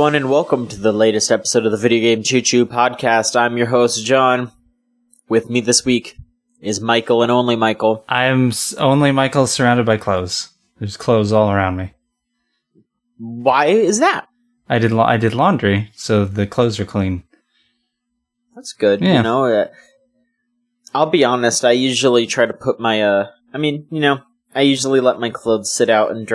everyone, and welcome to the latest episode of the Video Game Choo Choo podcast. I'm your host, John. With me this week is Michael and only Michael. I'm only Michael, surrounded by clothes. There's clothes all around me. Why is that? I did laundry, so the clothes are clean. That's good. Yeah. You know, I'll be honest, I usually try to put my, I usually let my clothes sit out and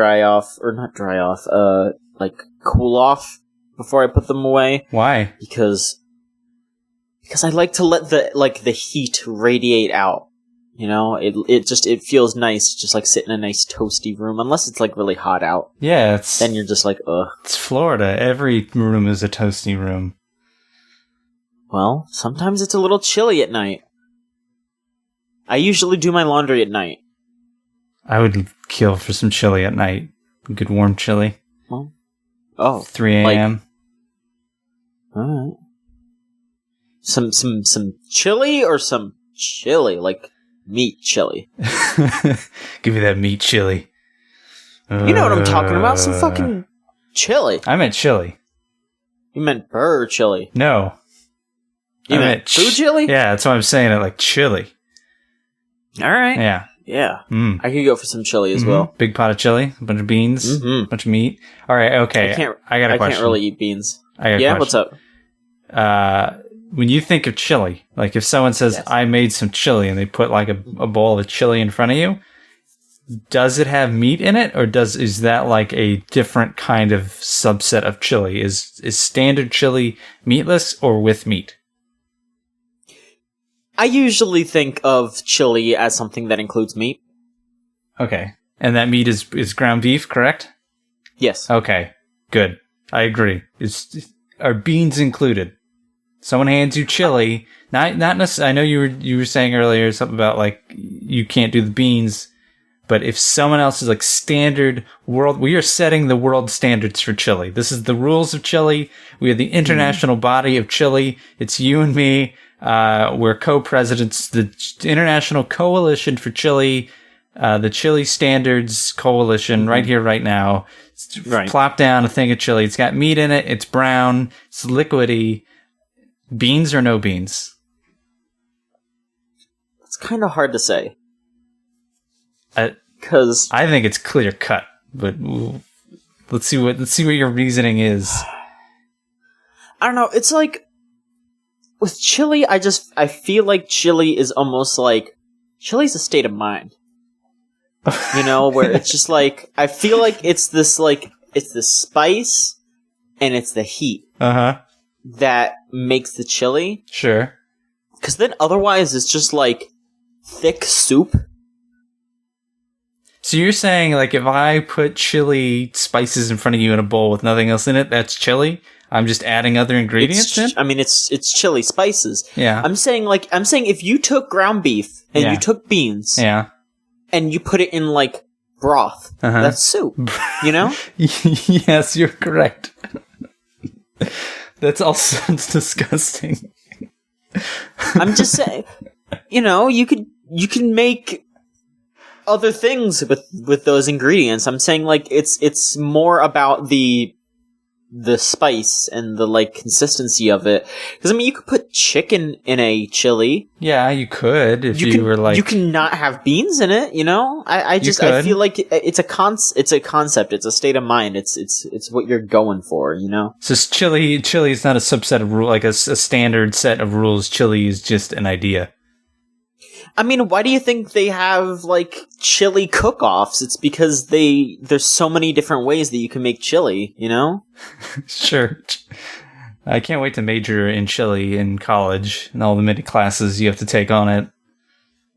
cool off before I put them away. Why? Because I like to let the heat radiate out. You know, it feels nice, just like sit in a nice toasty room, unless it's like really hot out. Yeah, then you're just like, ugh. It's Florida. Every room is a toasty room. Well, sometimes it's a little chilly at night. I usually do my laundry at night. I would kill for some chili at night. Good warm chili. Well, 3 a.m. Alright. Some chili or some chili, like meat chili? Give me that meat chili. You know what I'm talking about, some fucking chili. I meant chili. You meant burr chili. No. You meant food chili? Yeah, that's why I'm saying it, like chili. Alright. Yeah. Yeah. I could go for some chili as well. Big pot of chili, a bunch of beans, a bunch of meat. All right, okay. I got a question. I can't really eat beans. Yeah, what's up? When you think of chili, like if someone says, yes, I made some chili, and they put like a bowl of chili in front of you, does it have meat in it, or is that like a different kind of subset of chili? Is standard chili meatless or with meat? I usually think of chili as something that includes meat. Okay. And that meat is ground beef, correct? Yes. Okay. Good. I agree. Are beans included? Someone hands you chili, not necessarily. I know you were saying earlier something about like you can't do the beans, but if someone else is like standard world, we are setting the world standards for chili. This is the rules of chili. We are the international body of chili. It's you and me. We're co-presidents, the International Coalition for Chili, the Chili Standards Coalition, right here, right now. Right. Plop down a thing of chili. It's got meat in it. It's brown. It's liquidy. Beans or no beans? It's kind of hard to say. Because I think it's clear cut, but let's see what your reasoning is. I don't know. It's like with chili, I feel like chili is almost like chili's a state of mind. You know, where it's just like I feel like it's the spice and it's the heat that makes the chili. Sure. Because then otherwise it's just like thick soup. So you're saying like if I put chili spices in front of you in a bowl with nothing else in it, that's chili? I'm just adding other ingredients in? I mean, it's chili spices. Yeah. I'm saying if you took ground beef and you took beans, and you put it in like broth, that's soup. You know? Yes, you're correct. That all sounds disgusting. I'm just saying, you know, you can make other things with those ingredients. I'm saying like it's more about the spice and the like consistency of it, because I mean you could put chicken in a chili. Yeah, you could if you were like, you can not have beans in it, you know. I feel like it's a concept, it's a state of mind, it's what you're going for, you know. So chili is not a subset of rule, like a standard set of rules. Chili is just an idea. I mean, why do you think they have, like, chili cook-offs? It's because there's so many different ways that you can make chili, you know? Sure. I can't wait to major in chili in college and all the many classes you have to take on it.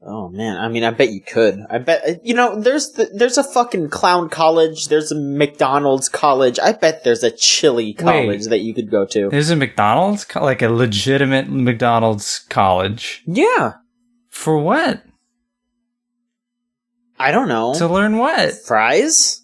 Oh, man. I mean, I bet you could. I bet, you know, there's a fucking clown college, there's a McDonald's college, I bet there's a chili college that you could go to. There's a McDonald's? Like a legitimate McDonald's college? Yeah. For what? I don't know. To learn what? Fries?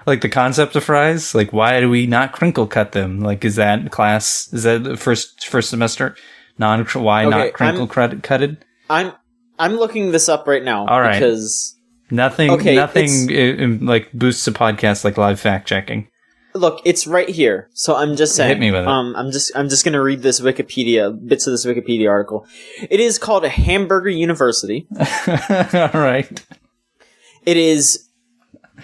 Like the concept of fries? Like, why do we not crinkle cut them? Like, is that class? Is that the first semester? Not crinkle cutted? I'm looking this up right now. All right. Because nothing like boosts a podcast like live fact checking. Look, it's right here. So I'm just saying. Hit me with it. I'm just gonna read this bits of this Wikipedia article. It is called a Hamburger University. All right. It is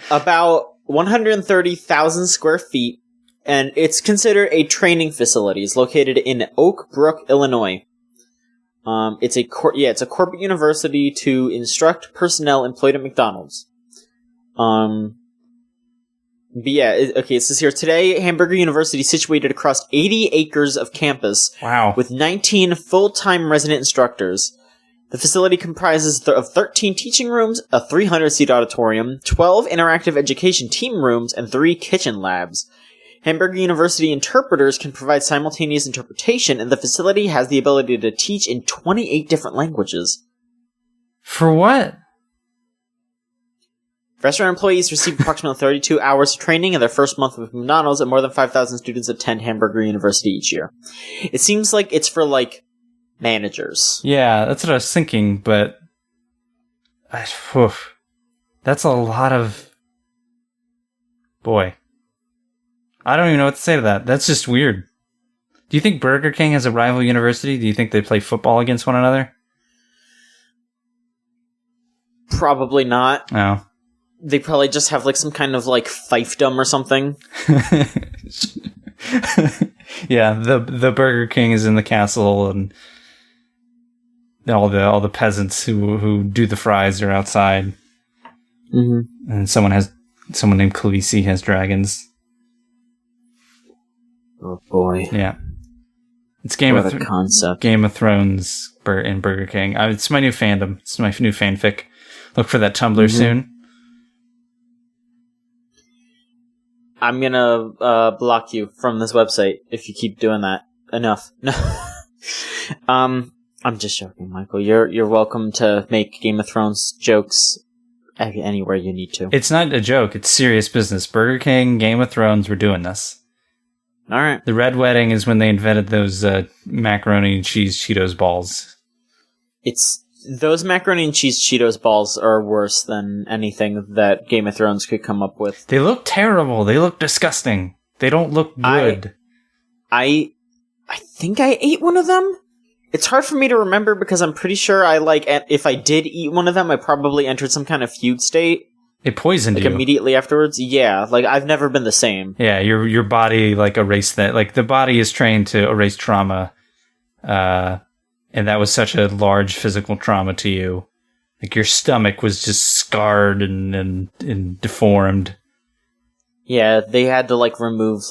about 130,000 square feet, and it's considered a training facility. It's located in Oak Brook, Illinois. It's a corporate university to instruct personnel employed at McDonald's. But yeah, it says here, today, Hamburger University is situated across 80 acres of campus. Wow. With 19 full-time resident instructors. The facility comprises of 13 teaching rooms, a 300-seat auditorium, 12 interactive education team rooms, and 3 kitchen labs. Hamburger University interpreters can provide simultaneous interpretation, and the facility has the ability to teach in 28 different languages. For what? Restaurant employees receive approximately 32 hours of training in their first month with McDonald's, and more than 5,000 students attend Hamburger University each year. It seems like it's for, managers. Yeah, that's what I was thinking, but... that's a lot of... Boy. I don't even know what to say to that. That's just weird. Do you think Burger King has a rival university? Do you think they play football against one another? Probably not. No. They probably just have some kind of fiefdom or something. Yeah, the Burger King is in the castle, and all the peasants who do the fries are outside. Mm-hmm. And someone named Khaleesi has dragons. Oh boy! Yeah, it's Game of Thrones in Burger King. It's my new fandom. It's my new fanfic. Look for that Tumblr soon. I'm gonna block you from this website if you keep doing that. Enough. No. I'm just joking, Michael. You're welcome to make Game of Thrones jokes anywhere you need to. It's not a joke. It's serious business. Burger King, Game of Thrones, we're doing this. All right. The Red Wedding is when they invented those macaroni and cheese Cheetos balls. Those macaroni and cheese Cheetos balls are worse than anything that Game of Thrones could come up with. They look terrible. They look disgusting. They don't look good. I think I ate one of them. It's hard for me to remember because I'm pretty sure if I did eat one of them, I probably entered some kind of fugue state. It poisoned you. Immediately afterwards? Yeah, I've never been the same. Yeah, your body erased that. The body is trained to erase trauma. And that was such a large physical trauma to you. Your stomach was just scarred and deformed. Yeah, they had to like remove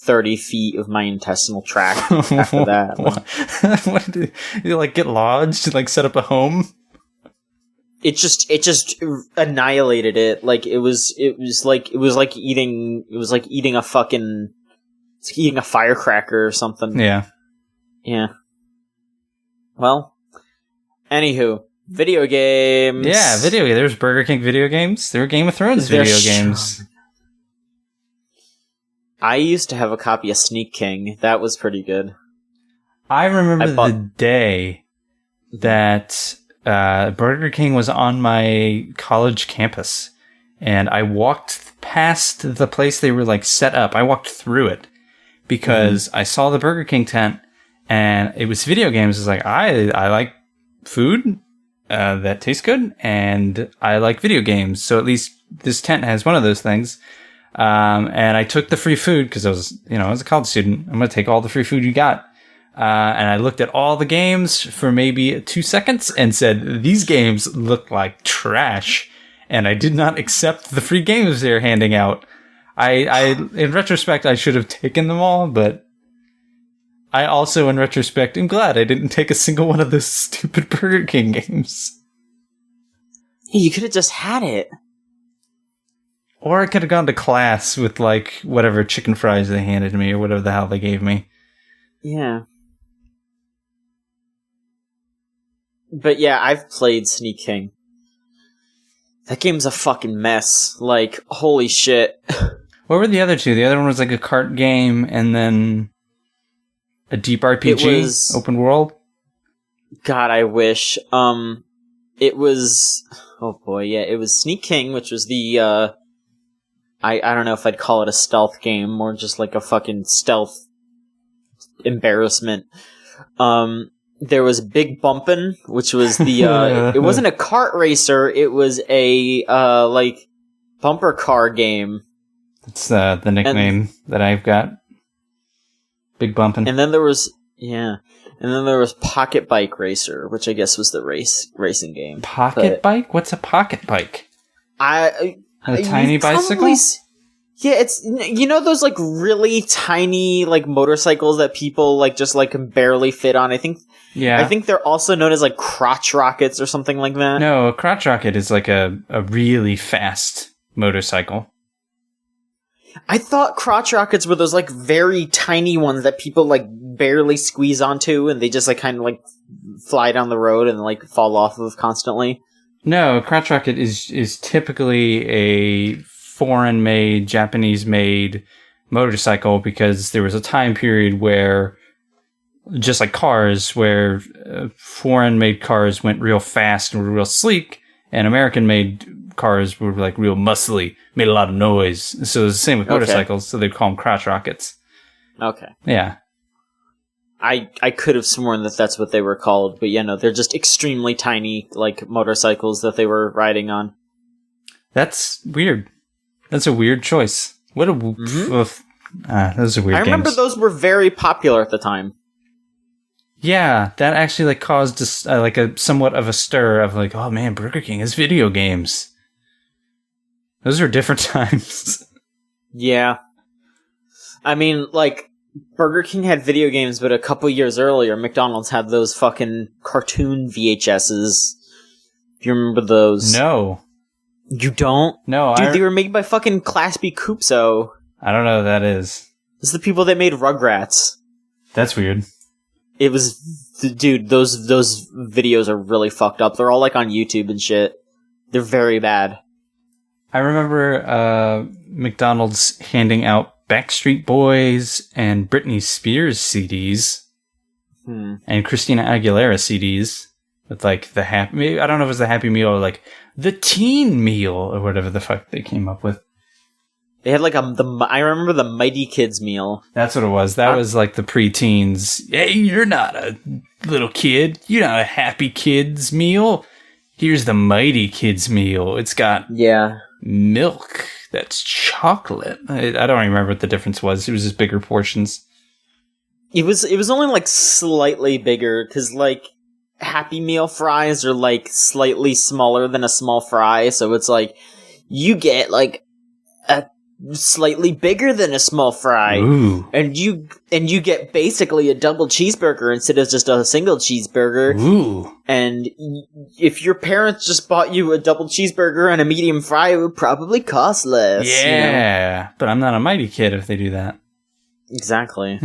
30 feet of my intestinal tract after that. What did you get lodged? Set up a home? It just annihilated it. It was like eating a firecracker or something. Yeah. Yeah. Well, anywho, video games. Yeah, video games. There's Burger King video games. There were Game of Thrones video games. I used to have a copy of Sneak King. That was pretty good. I remember the day that Burger King was on my college campus, and I walked past the place they were set up. I walked through it because I saw the Burger King tent. And it was video games. It's I like food that tastes good, and I like video games. So at least this tent has one of those things. And I took the free food because I was a college student. I'm going to take all the free food you got. And I looked at all the games for maybe 2 seconds and said, these games look like trash. And I did not accept the free games they're handing out. In retrospect, I should have taken them all, but I also, in retrospect, am glad I didn't take a single one of those stupid Burger King games. Hey, you could have just had it. Or I could have gone to class with, whatever chicken fries they handed me or whatever the hell they gave me. Yeah. But yeah, I've played Sneak King. That game's a fucking mess. Holy shit. What were the other two? The other one was a cart game, and then a deep RPG, open world? God, I wish. It was... Oh boy, yeah. It was Sneak King, which was the... I don't know if I'd call it a stealth game, more just like a fucking stealth embarrassment. There was Big Bumpin', which was the it wasn't a kart racer, it was a like bumper car game. It's the nickname that I've got. Big Bumpin'. And then there was Pocket Bike Racer, which I guess was the racing game. Pocket bike? What's a pocket bike? A tiny bicycle? Yeah, it's, you know those like really tiny like motorcycles that people like just like can barely fit on. I think they're also known as like crotch rockets or something like that. No, a crotch rocket is like a really fast motorcycle. I thought crotch rockets were those like very tiny ones that people like barely squeeze onto, and they just like kind of like fly down the road and like fall off of constantly. No, a crotch rocket is typically a foreign-made, Japanese-made motorcycle, because there was a time period where, just like cars, where foreign-made cars went real fast and were real sleek, and American-made cars were like real muscly, made a lot of noise. So it was the same with motorcycles, so they'd call them crotch rockets. Okay. Yeah. I could have sworn that that's what they were called, but yeah, no, they're just extremely tiny, like, motorcycles that they were riding on. That's weird. That's a weird choice. What a... those are weird games. I remember those were very popular at the time. Yeah, that actually like caused like a somewhat of a stir of like, oh man, Burger King has video games. Those are different times. Yeah. I mean, like, Burger King had video games, but a couple years earlier, McDonald's had those fucking cartoon VHSs. Do you remember those? No. You don't? No, Dude, they were made by fucking Class B Coopso. I don't know who that is. It's the people that made Rugrats. That's weird. It was... Dude, those videos are really fucked up. They're all, like, on YouTube and shit. They're very bad. I remember McDonald's handing out Backstreet Boys and Britney Spears CDs and Christina Aguilera CDs with like the happy, I don't know if it was the Happy Meal or like the Teen Meal or whatever the fuck they came up with. They had like I remember the Mighty Kids meal. That's what it was. That was like the preteens. Hey, you're not a little kid. You're not a Happy Kids meal. Here's the Mighty Kids meal. It's got milk. That's chocolate. I don't remember what the difference was. It was just bigger portions. It was only like slightly bigger, because like Happy Meal fries are like slightly smaller than a small fry, so it's like you get like a slightly bigger than a small fry. Ooh. and you get basically a double cheeseburger instead of just a single cheeseburger. Ooh. And if your parents just bought you a double cheeseburger and a medium fry, it would probably cost less. Yeah, you know? But I'm not a Mighty Kid if they do that. Exactly.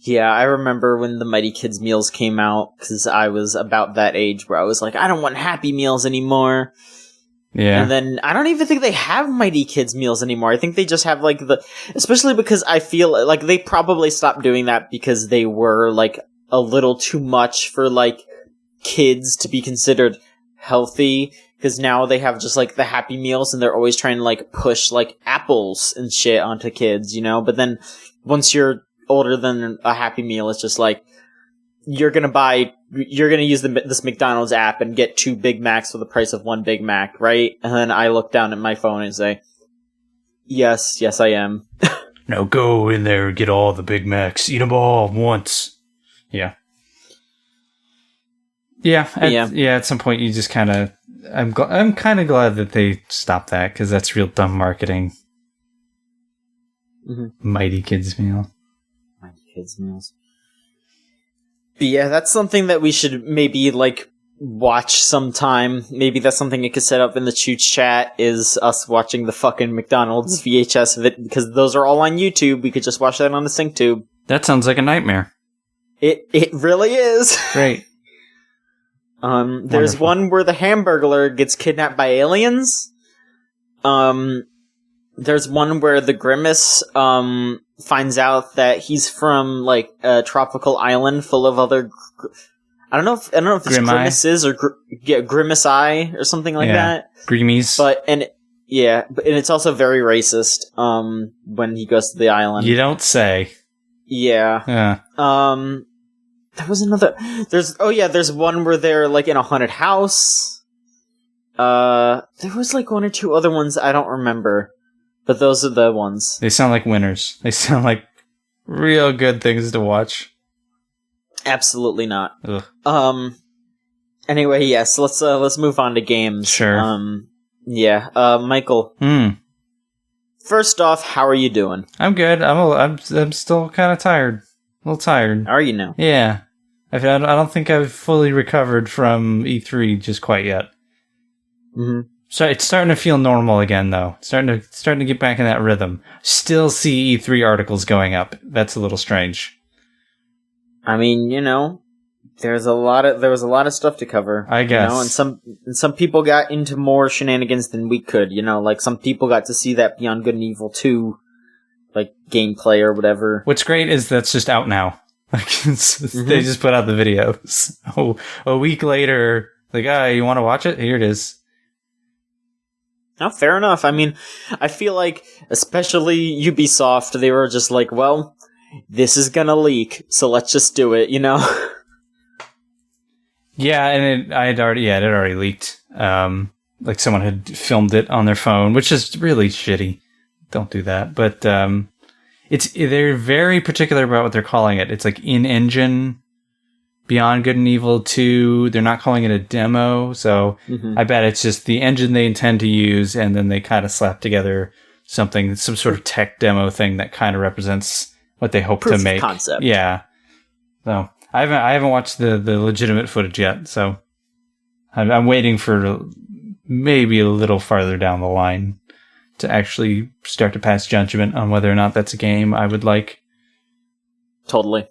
Yeah, I remember when the Mighty Kids meals came out, because I was about that age where I was like, I don't want Happy Meals anymore. Yeah. And then I don't even think they have Mighty Kids meals anymore. I think they just have like especially because I feel like they probably stopped doing that because they were like a little too much for like kids to be considered healthy. Because now they have just like the Happy Meals and they're always trying to like push like apples and shit onto kids, you know? But then once you're older than a Happy Meal, it's just like, you're gonna use this McDonald's app and get 2 Big Macs for the price of 1 Big Mac, right? And then I look down at my phone and say, yes, I am. Now go in there and get all the Big Macs. Eat them all once. Yeah. Yeah. At some point you just kind of... I'm kind of glad that they stopped that, because that's real dumb marketing. Mighty Kids Meal. Mighty Kids Meals. But yeah, that's something that we should maybe, like, watch sometime. Maybe that's something you could set up in the Chooch chat, is us watching the fucking McDonald's VHS of it, because those are all on YouTube. We could just watch that on the SyncTube. That sounds like a nightmare. It really is. Great. There's one where the Hamburger gets kidnapped by aliens. There's one where the Grimace, finds out that he's from like a tropical island full of other. I don't know if it's Grimaces or Grimace Eye or something like that. Grimace. But Yeah, and it's also very racist. When he goes to the island. You don't say. Yeah. Yeah. There was another. There's one where they're like in a haunted house. There was like one or two other ones I don't remember, but those are the ones. They sound like winners. They sound like real good things to watch. Absolutely not. Ugh. Anyway, yes. Let's move on to games. Sure. Yeah. Michael. First off, how are you doing? I'm good. I'm still kind of tired. A little tired. Are you now? Yeah. I don't think I've fully recovered from E3 just quite yet. Mm-hmm. So it's starting to feel normal again, though. Starting to get back in that rhythm. Still see E3 articles going up. That's a little strange. I mean, there was a lot of stuff to cover. I guess. And some people got into more shenanigans than we could. Like some people got to see that Beyond Good and Evil 2, like gameplay or whatever. What's great is that's just out now. Like they just put out the videos. Oh, a week later, like, you want to watch it? Here it is. No, fair enough. I mean, I feel like, especially Ubisoft, they were just like, well, this is gonna leak, so let's just do it, Yeah, and it had already leaked. Like someone had filmed it on their phone, which is really shitty. Don't do that. But they're very particular about what they're calling it. It's like in-engine Beyond Good and Evil 2. They're not calling it a demo, so I bet it's just the engine they intend to use, and then they kind of slap together some sort of tech demo thing that kind of represents what they hope to make. Concept. Yeah. So I haven't watched the legitimate footage yet, so I'm waiting for maybe a little farther down the line to actually start to pass judgment on whether or not that's a game I would like. Totally.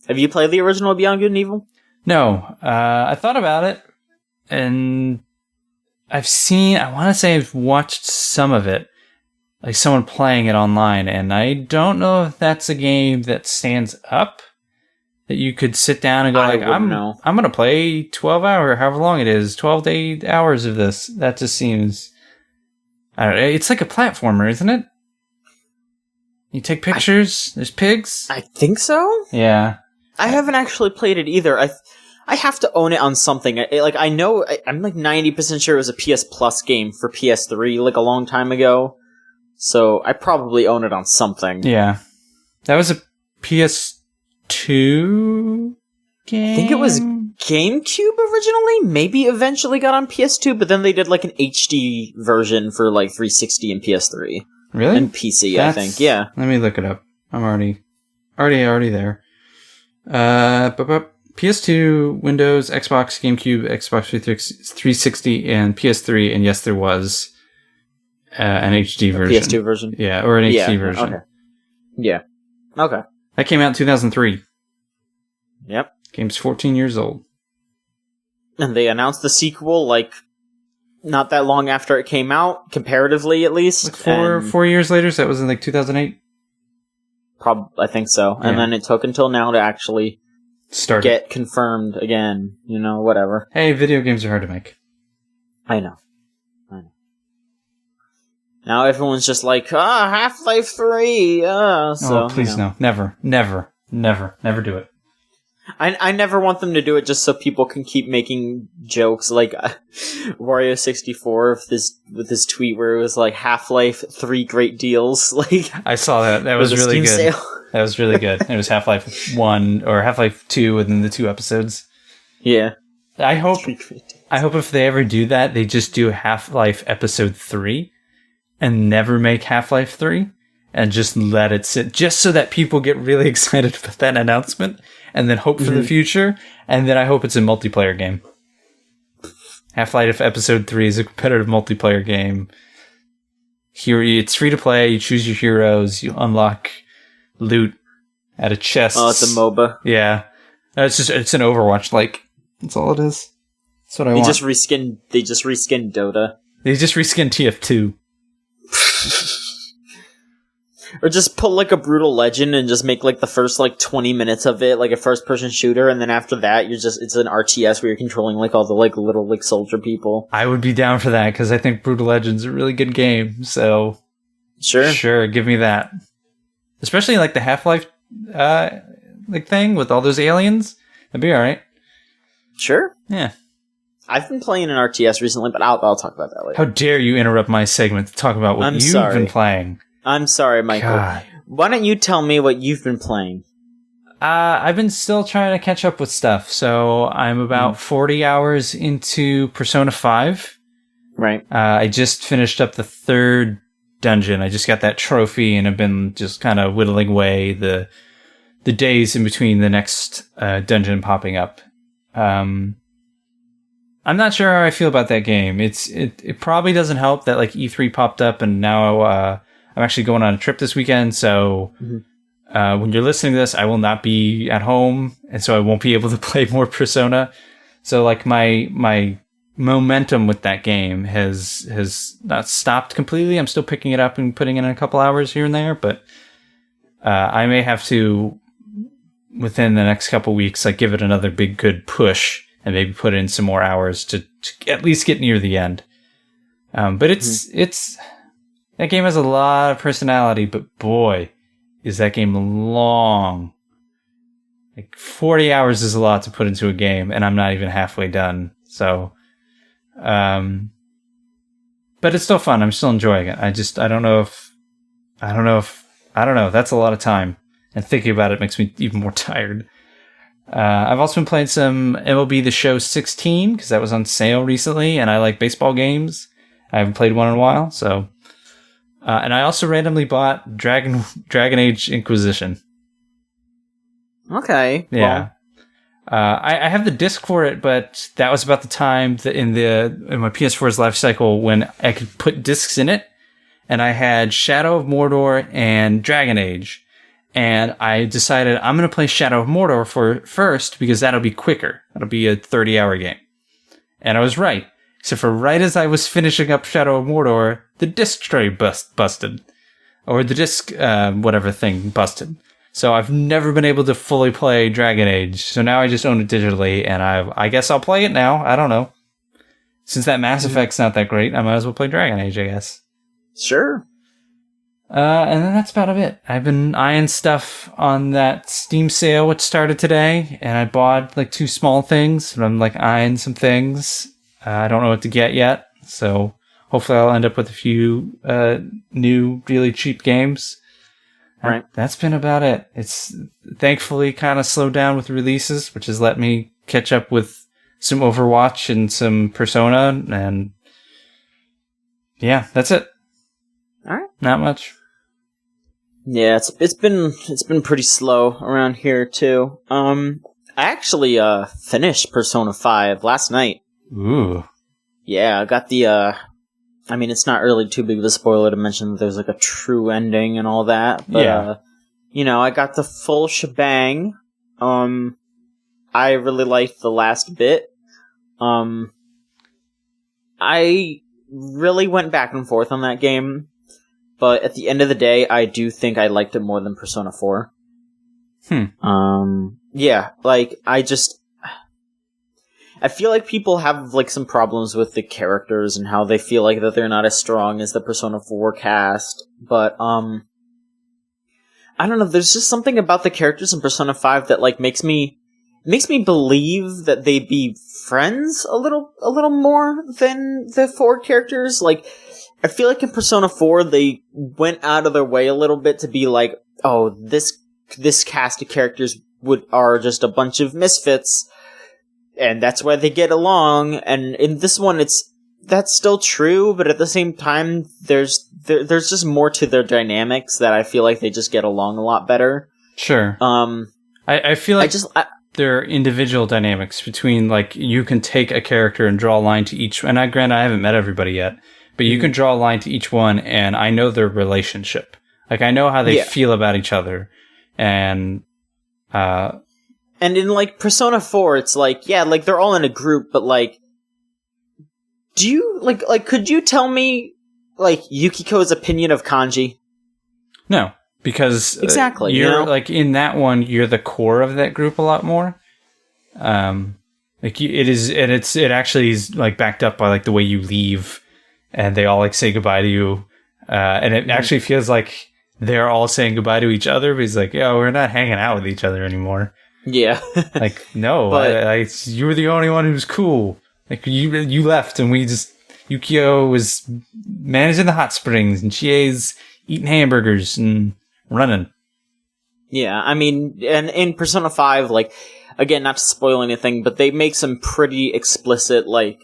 Have you played the original Beyond Good and Evil? No. I thought about it, and I want to say I've watched some of it, like someone playing it online, and I don't know if that's a game that stands up, that you could sit down and go, I'm going to play 12 hours, however long it is, 12 to 8 hours of this. That just seems... I don't know. It's like a platformer, isn't it? You take pictures. There's pigs. I think so. Yeah. I haven't actually played it either. I have to own it on something. I know I'm like 90% sure it was a PS Plus game for PS3 like a long time ago. So I probably own it on something. Yeah. That was a PS2 game. I think it was GameCube originally, maybe eventually got on PS2, but then they did like an HD version for like 360 and PS3. Really? And PC, I think. Yeah. Let me look it up. I'm already there. PS2, Windows, Xbox, GameCube, Xbox 360, and PS3, and yes, there was an HD version. PS2 version? Yeah, or an HD version. Okay. Yeah. Okay. That came out in 2003. Yep. Game's 14 years old. And they announced the sequel, like, not that long after it came out, comparatively at least. Like 4 years later, so that was in like 2008? I think so. Yeah. And then it took until now to actually get confirmed again, whatever. Hey, video games are hard to make. I know. Now everyone's just like, Half-Life 3, so... please no. Never do it. I never want them to do it just so people can keep making jokes like Wario64 with his tweet where it was like Half-Life 3 great deals. Like I saw that. That was really good. Sale. That was really good. It was Half-Life 1 or Half-Life 2 within the 2 episodes. Yeah. I hope if they ever do that, they just do Half-Life Episode 3 and never make Half-Life 3 and just let it sit just so that people get really excited about that announcement. And then hope for the future, and then I hope it's a multiplayer game. Half-Life Episode 3 is a competitive multiplayer game. Here, it's free to play, you choose your heroes, you unlock loot at a chest. Oh, it's a MOBA. Yeah. It's an Overwatch, like, that's all it is. That's what I want. They just reskinned Dota. They just reskinned TF2. Or just put like a Brutal Legend and just make like the first like 20 minutes of it like a first person shooter, and then after that it's an RTS where you're controlling like all the like little like soldier people. I would be down for that because I think Brutal Legend's a really good game. So sure, give me that. Especially like the Half-Life like thing with all those aliens. That'd be all right. Sure. Yeah. I've been playing an RTS recently, but I'll talk about that later. How dare you interrupt my segment to talk about what you've been playing? I'm sorry, Michael. God. Why don't you tell me what you've been playing? I've been still trying to catch up with stuff. So I'm about 40 hours into Persona 5. Right. I just finished up the 3rd dungeon. I just got that trophy and have been just kind of whittling away the days in between the next dungeon popping up. I'm not sure how I feel about that game. It probably doesn't help that like E3 popped up and now I'm actually going on a trip this weekend. So when you're listening to this, I will not be at home, and so I won't be able to play more Persona. So like my momentum with that game has not stopped completely. I'm still picking it up and putting in a couple hours here and there, but I may have to within the next couple weeks like give it another big good push and maybe put in some more hours to at least get near the end. But it's that game has a lot of personality, but boy, is that game long. Like 40 hours is a lot to put into a game, and I'm not even halfway done. So, but it's still fun. I'm still enjoying it. I don't know. That's a lot of time, and thinking about it makes me even more tired. I've also been playing some MLB The Show 16 because that was on sale recently, and I like baseball games. I haven't played one in a while, so. And I also randomly bought Dragon Age Inquisition. Okay. Yeah. Well. I have the disc for it, but that was about the time that in my PS4's life cycle when I could put discs in it, and I had Shadow of Mordor and Dragon Age, and I decided I'm going to play Shadow of Mordor first because that'll be quicker. That'll be a 30-hour game, and I was right. Except for right as I was finishing up Shadow of Mordor, the disc tray busted. Or the disc whatever thing busted. So I've never been able to fully play Dragon Age. So now I just own it digitally, and I guess I'll play it now. I don't know. Since that Mass Effect's not that great, I might as well play Dragon Age, I guess. Sure. And then that's about it. I've been eyeing stuff on that Steam sale which started today, and I bought like 2 small things, and I'm like eyeing some things. I don't know what to get yet, so hopefully I'll end up with a few new, really cheap games. Right. That's been about it. It's thankfully kind of slowed down with releases, which has let me catch up with some Overwatch and some Persona, and yeah, that's it. All right. Not much. Yeah, it's been pretty slow around here too. I actually finished Persona 5 last night. Ooh. Yeah, I got the, it's not really too big of a spoiler to mention that there's like a true ending and all that, but, yeah. I got the full shebang. I really liked the last bit. I really went back and forth on that game, but at the end of the day, I do think I liked it more than Persona 4. Yeah, like, I feel like people have like some problems with the characters and how they feel like that they're not as strong as the Persona 4 cast, but I don't know, there's just something about the characters in Persona 5 that like makes me believe that they'd be friends a little more than the 4 characters. Like, I feel like in Persona 4 they went out of their way a little bit to be like, oh, this cast of characters are just a bunch of misfits, and that's why they get along. And in this one, that's still true, but at the same time, there's just more to their dynamics that I feel like they just get along a lot better. Sure. I feel like there are individual dynamics between, like, you can take a character and draw a line to each, and granted, I haven't met everybody yet, but you can draw a line to each one, and I know their relationship. Like, I know how they feel about each other, and in, like, Persona 4, it's like, yeah, like, they're all in a group, but, like, do you, like, could you tell me, like, Yukiko's opinion of Kanji? No. because exactly, you're like in that one, you're the core of that group a lot more. Like it actually is like backed up by like the way you leave, and they all like say goodbye to you, and it actually feels like they're all saying goodbye to each other. Because like, yeah, we're not hanging out with each other anymore. Yeah, like no, but you were the only one who was cool. Like you left, and Yukio was managing the hot springs, and Chie's eating hamburgers and running. Yeah, I mean, and in Persona 5, like, again, not to spoil anything, but they make some pretty explicit, like,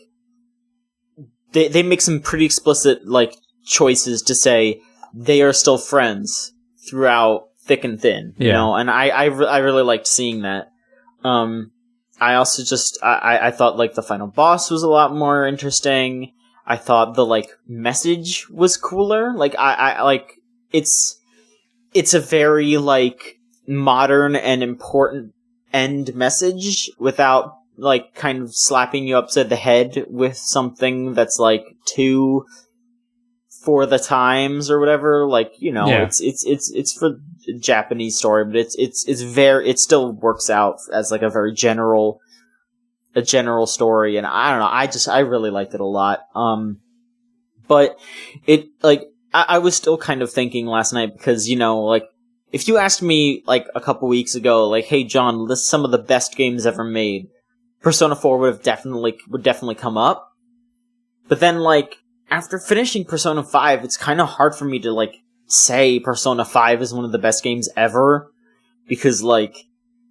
they make some pretty explicit, like, choices to say they are still friends throughout thick and thin, you know, and I really liked seeing that. I also I thought, like, the final boss was a lot more interesting. I thought the, like, message was cooler. Like, I like, it's a very, like, modern and important end message without, like, kind of slapping you upside the head with something that's, like, too for the times or whatever. Like, you know, it's for a Japanese story, but it still works out as, like, a general story, and I don't know, I really liked it a lot. But it, like, I was still kind of thinking last night, because, you know, like, if you asked me, like, a couple weeks ago, like, hey, John, list some of the best games ever made, Persona 4 would definitely come up. But then, like, after finishing Persona 5, it's kind of hard for me to, like, say Persona 5 is one of the best games ever, because, like,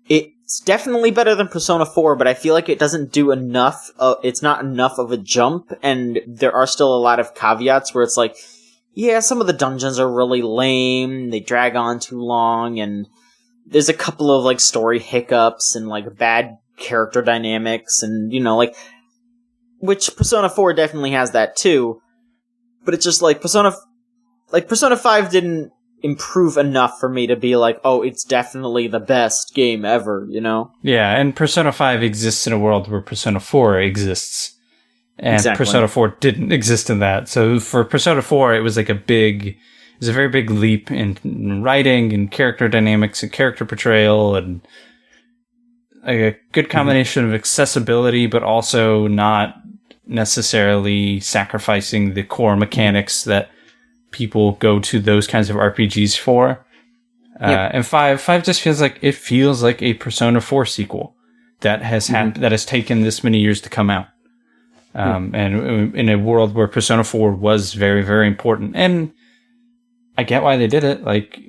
it's definitely better than Persona 4, but I feel like it doesn't do enough, it's not enough of a jump, and there are still a lot of caveats where it's like, yeah, some of the dungeons are really lame, they drag on too long, and there's a couple of, like, story hiccups and, like, bad character dynamics, and, you know, like, which Persona 4 definitely has that too, but it's just, like, Persona 5 didn't improve enough for me to be like, oh, it's definitely the best game ever, you know? Yeah, and Persona 5 exists in a world where Persona 4 exists. And exactly. Persona 4 didn't exist in that. So for Persona 4, it was like a very big leap in writing and character dynamics and character portrayal, and a good combination of accessibility, but also not necessarily sacrificing the core mechanics that people go to those kinds of RPGs for. And 5 just feels like a Persona 4 sequel that has that has taken this many years to come out. And in a world where Persona 4 was very, very important. And I get why they did it. Like,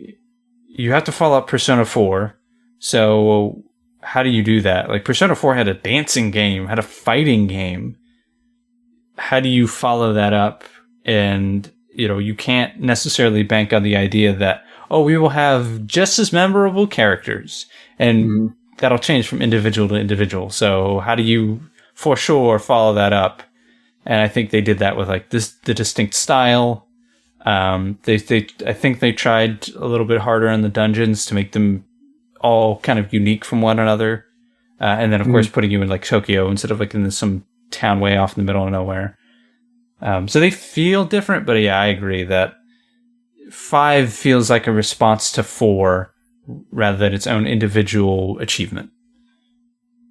you have to follow up Persona 4. So how do you do that? Like, Persona 4 had a dancing game, had a fighting game. How do you follow that up? And, you know, you can't necessarily bank on the idea that, oh, we will have just as memorable characters. And that'll change from individual to individual. So how do you, for sure, follow that up? And I think they did that with, like, the distinct style. I think they tried a little bit harder on the dungeons to make them all kind of unique from one another. And then, of course, putting you in, like, Tokyo instead of, like, in some town way off in the middle of nowhere. So they feel different, but yeah, I agree that 5 feels like a response to 4 rather than its own individual achievement.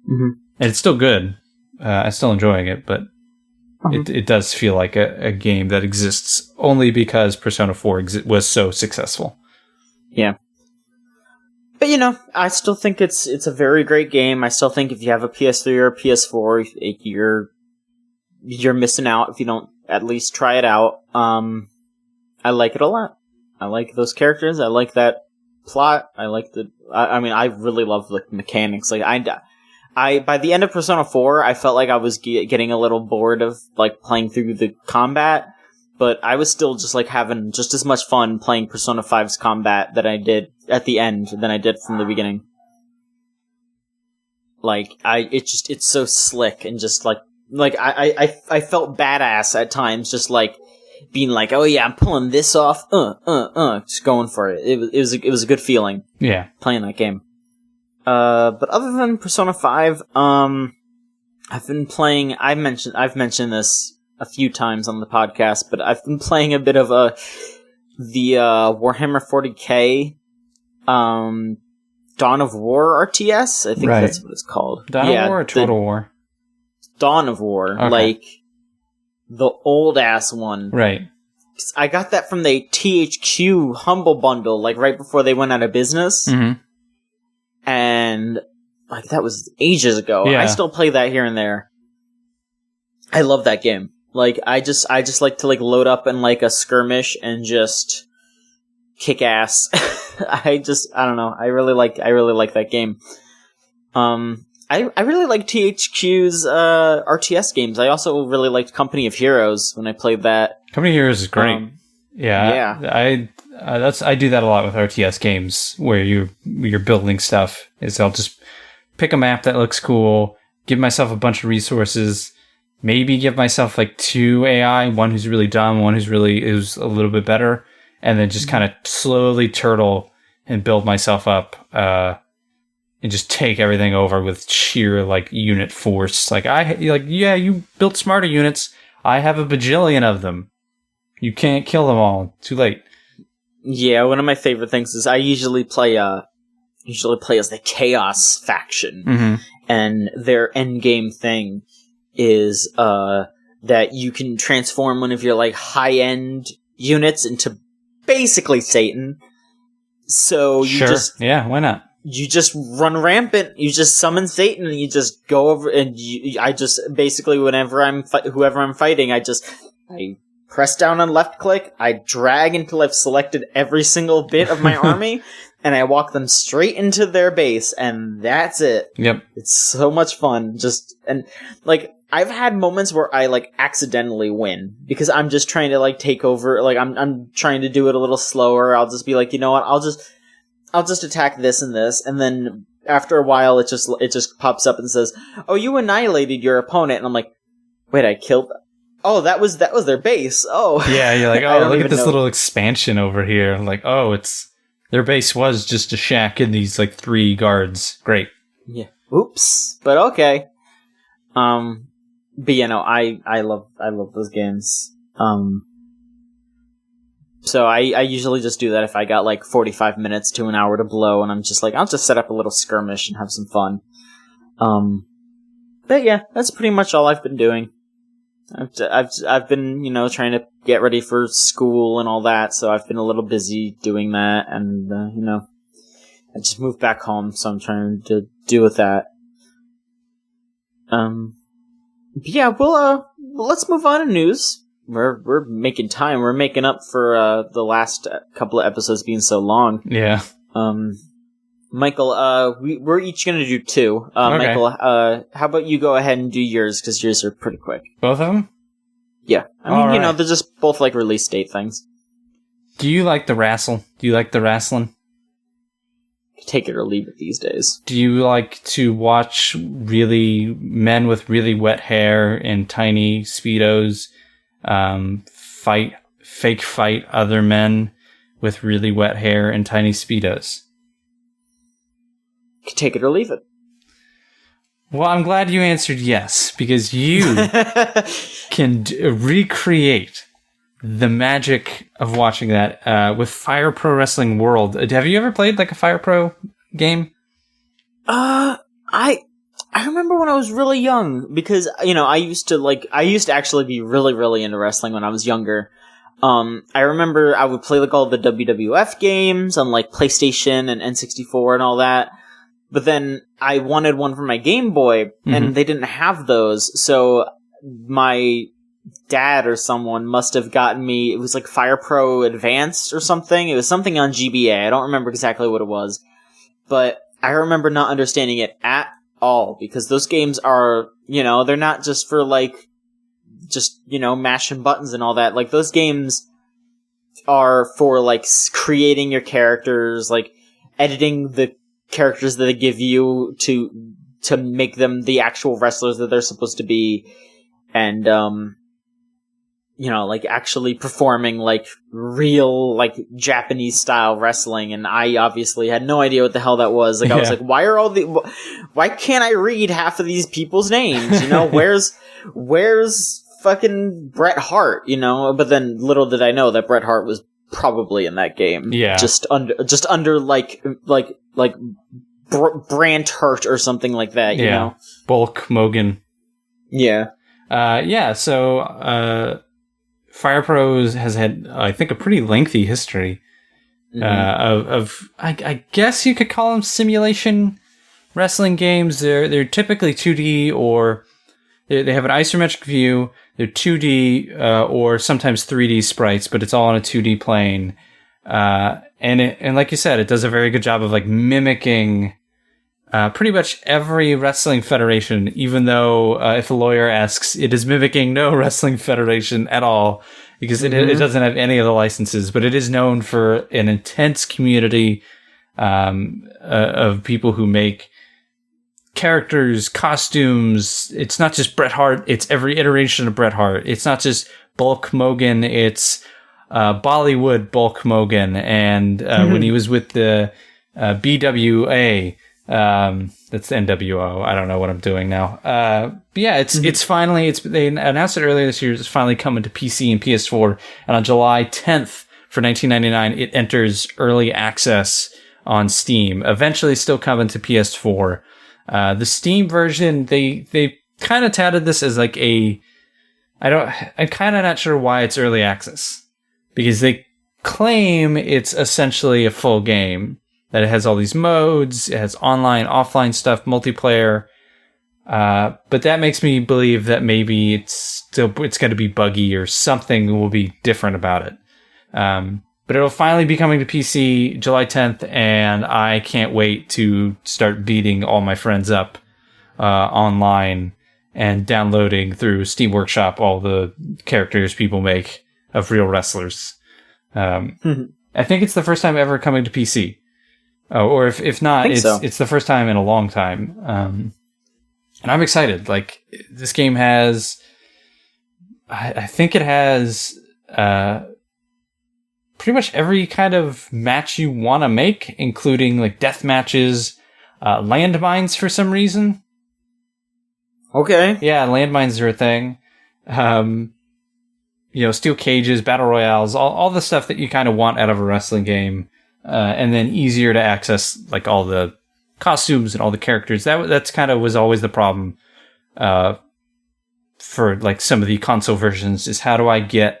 And it's still good. I'm still enjoying it, but it does feel like a game that exists only because Persona 4 was so successful. Yeah. But, you know, I still think it's a very great game. I still think if you have a PS3 or a PS4, you're missing out if you don't at least try it out. I like it a lot. I like those characters. I like that plot. I like I really love the mechanics. Like, I by the end of Persona 4, I felt like I was getting a little bored of, like, playing through the combat, but I was still just, like, having just as much fun playing Persona 5's combat that I did at the end than I did from the beginning. Like, it's so slick and just, like, I felt badass at times, just, like, being like, oh yeah, I'm pulling this off, just going for it. It was a good feeling. Yeah. Playing that game. But other than Persona 5, I've been playing, I've mentioned this a few times on the podcast, but I've been playing a bit of a the Warhammer 40k Dawn of War RTS. I think that's what it's called. Dawn of War or Total War? Dawn of War, okay. like the old ass one. Right. I got that from the THQ Humble Bundle, like right before they went out of business. Mm-hmm. And like that was ages ago. Yeah. I still play that here and there. I love that game. Like I just like to like load up in like a skirmish and just kick ass. I don't know. I really like that game. I really like THQ's RTS games. I also really liked Company of Heroes when I played that. Company of Heroes is great. Yeah. I do that a lot with RTS games where you're building stuff. Is I'll just pick a map that looks cool, give myself a bunch of resources, maybe give myself like 2 AI, one who's really dumb, one who's a little bit better, and then just kind of slowly turtle and build myself up and just take everything over with sheer like unit force. You built smarter units. I have a bajillion of them. You can't kill them all. Too late. Yeah, one of my favorite things is I usually play as the Chaos faction, mm-hmm. and their end game thing is that you can transform one of your like high end units into basically Satan. So you why not? You just run rampant. You just summon Satan, and you just go over. And I just basically, whenever whoever I'm fighting, I press down on left click. I drag until I've selected every single bit of my army, and I walk them straight into their base, and that's it. Yep, it's so much fun. I've had moments where I like accidentally win because I'm just trying to like take over. Like I'm trying to do it a little slower. I'll just be like, you know what? I'll just attack this and this, and then after a while, it just pops up and says, "Oh, you annihilated your opponent," and I'm like, "Wait, I killed." Oh, that was their base. Oh, yeah. You're like, oh, look at this little expansion over here. Like, oh, it's their base was just a shack and these like 3 guards. Great. Yeah. Oops. But okay. But I love those games. So I usually just do that if I got like 45 minutes to an hour to blow, and I'm just like, I'll just set up a little skirmish and have some fun. But yeah, that's pretty much all I've been doing. I've been, trying to get ready for school and all that, so I've been a little busy doing that, and, I just moved back home, so I'm trying to deal with that. But yeah, let's move on to news. We're making time. We're making up for, the last couple of episodes being so long. Yeah. Michael, we're each gonna do 2. Okay. Michael, how about you go ahead and do yours, because yours are pretty quick. Both of them? Yeah. I mean, they're just both like release date things. Do you like the wrestle? Do you like the wrestling? Take it or leave it these days. Do you like to watch men with really wet hair and tiny Speedos fake fight other men with really wet hair and tiny Speedos? Take it or leave it. Well, I'm glad you answered yes, because you can recreate the magic of watching that with Fire Pro Wrestling World. Have you ever played like a Fire Pro game? I remember when I was really young, because I used to actually be really, really into wrestling when I was younger. I remember I would play like all the WWF games on like PlayStation and N64 and all that. But then I wanted one for my Game Boy, and they didn't have those. So my dad or someone must have gotten me, it was like Fire Pro Advanced or something. It was something on GBA. I don't remember exactly what it was. But I remember not understanding it at all, because those games are, they're not just for like, mashing buttons and all that. Like, those games are for like creating your characters, like editing the characters that they give you to make them the actual wrestlers that they're supposed to be, and like actually performing like real like Japanese style wrestling. And I obviously had no idea what the hell that was. Like, I was like, why can't I read half of these people's names? Where's fucking Bret Hart? But then little did I know that Bret Hart was probably in that game. Yeah. Just under like Brant Hurt or something like that, you know? Bulk Mogan. Yeah. So Fire Pros has had, I think, a pretty lengthy history of I guess you could call them simulation wrestling games. They're typically 2D, or they have an isometric view. They're 2D or sometimes 3D sprites, but it's all on a 2D plane. And like you said, it does a very good job of like mimicking pretty much every wrestling federation, even though if a lawyer asks, it is mimicking no wrestling federation at all, because it doesn't have any of the licenses, but it is known for an intense community of people who make characters, costumes. It's not just Bret Hart, it's every iteration of Bret Hart. It's not just Bulk Mogan, it's Bollywood Bulk Mogan. And when he was with the BWA, that's the NWO. I don't know what I'm doing now. But yeah, it's finally, they announced it earlier this year. It's finally coming to PC and PS4. And on July 10th for $19.99, it enters early access on Steam. Eventually still coming to PS4. The Steam version, they kind of touted this as like I'm kind of not sure why it's early access, because they claim it's essentially a full game, that it has all these modes, it has online, offline stuff, multiplayer. But that makes me believe that maybe it's going to be buggy or something will be different about it. But it'll finally be coming to PC July 10th, and I can't wait to start beating all my friends up online and downloading through Steam Workshop all the characters people make of real wrestlers. I think it's the first time ever coming to PC. Or if not, it's the first time in a long time. And I'm excited. Like, this game has... I think it has... pretty much every kind of match you want to make, including like death matches, landmines for some reason. Okay. Yeah, landmines are a thing. Steel cages, battle royales, all the stuff that you kind of want out of a wrestling game, and then easier to access, like all the costumes and all the characters. That's kind of was always the problem for like some of the console versions, is how do I get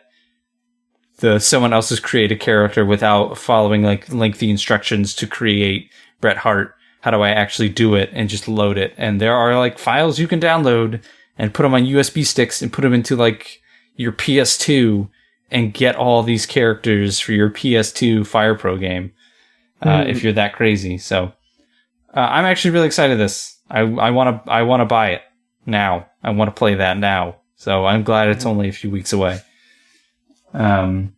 someone else's created character without following like lengthy instructions to create Bret Hart? How do I actually do it and just load it? And there are like files you can download and put them on USB sticks and put them into like your PS2 and get all these characters for your PS2 Fire Pro game. If you're that crazy. So I'm actually really excited this. I want to buy it now. I want to play that now. So I'm glad it's only a few weeks away. And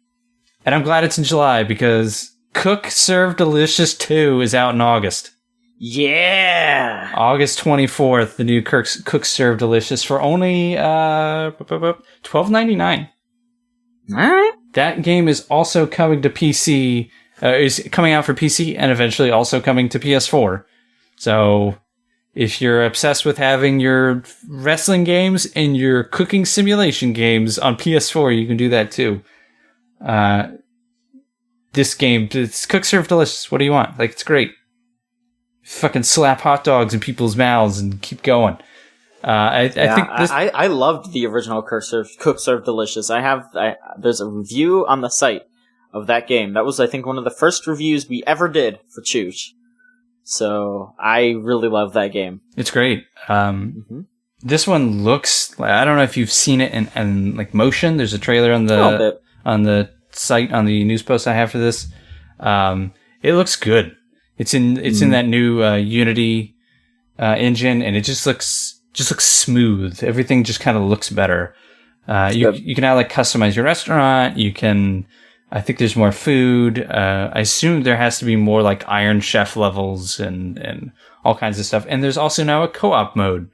I'm glad it's in July, because Cook Serve Delicious 2 is out in August. Yeah! August 24th, the new Cook Serve Delicious for only $12.99. Alright. That game is also coming to PC, is coming out for PC and eventually also coming to PS4. So if you're obsessed with having your wrestling games and your cooking simulation games on PS4, you can do that too. This game, it's Cook Serve Delicious. What do you want? Like, it's great. Fucking slap hot dogs in people's mouths and keep going. I think this... I loved the original Cook Serve Delicious. There's a review on the site of that game. That was, I think, one of the first reviews we ever did for Chooch. So I really love that game. It's great. This one looks... I don't know if you've seen it in like motion. There's a trailer on the site, on the news post I have for this. It looks good. It's in that new Unity engine, and it just looks smooth. Everything just kind of looks better. You can now like customize your restaurant. You can... I think there's more food. I assume there has to be more like Iron Chef levels and all kinds of stuff. And there's also now a co-op mode.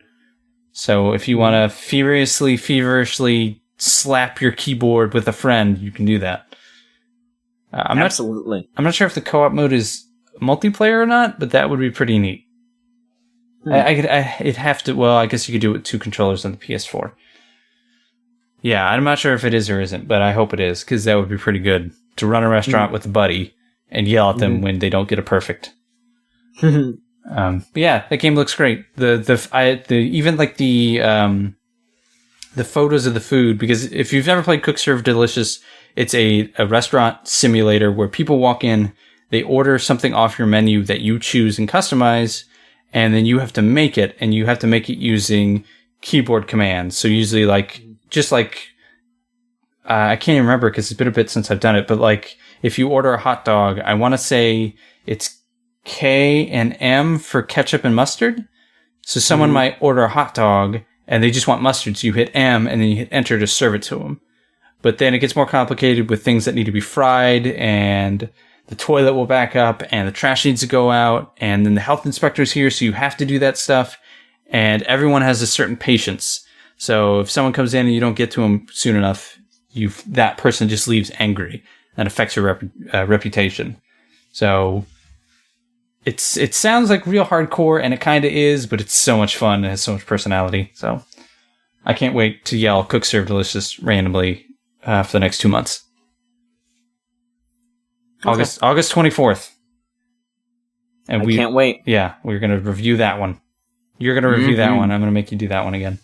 So if you want to feverishly slap your keyboard with a friend, you can do that. Absolutely. I'm not sure if the co-op mode is multiplayer or not, but that would be pretty neat. It'd have to... Well, I guess you could do it with 2 controllers on the PS4. Yeah, I'm not sure if it is or isn't, but I hope it is, because that would be pretty good to run a restaurant with a buddy and yell at them when they don't get it perfect. But yeah, that game looks great. Even like the photos of the food, because if you've never played Cook Serve Delicious, it's a restaurant simulator where people walk in, they order something off your menu that you choose and customize, and then you have to make it, and you have to make it using keyboard commands. So usually I can't even remember because it's been a bit since I've done it, but like if you order a hot dog, I want to say it's K and M for ketchup and mustard. So someone might order a hot dog and they just want mustard, so you hit M and then you hit enter to serve it to them. But then it gets more complicated with things that need to be fried, and the toilet will back up, and the trash needs to go out, and then the health inspector's here, so you have to do that stuff. And everyone has a certain patience. So if someone comes in and you don't get to them soon enough, that person just leaves angry. That affects your reputation. So it sounds like real hardcore, and it kind of is, but it's so much fun and has so much personality. So I can't wait to yell Cook Serve Delicious randomly for the next 2 months. Okay. August 24th. And I can't wait. Yeah, we're going to review that one. You're going to review that one. I'm going to make you do that one again.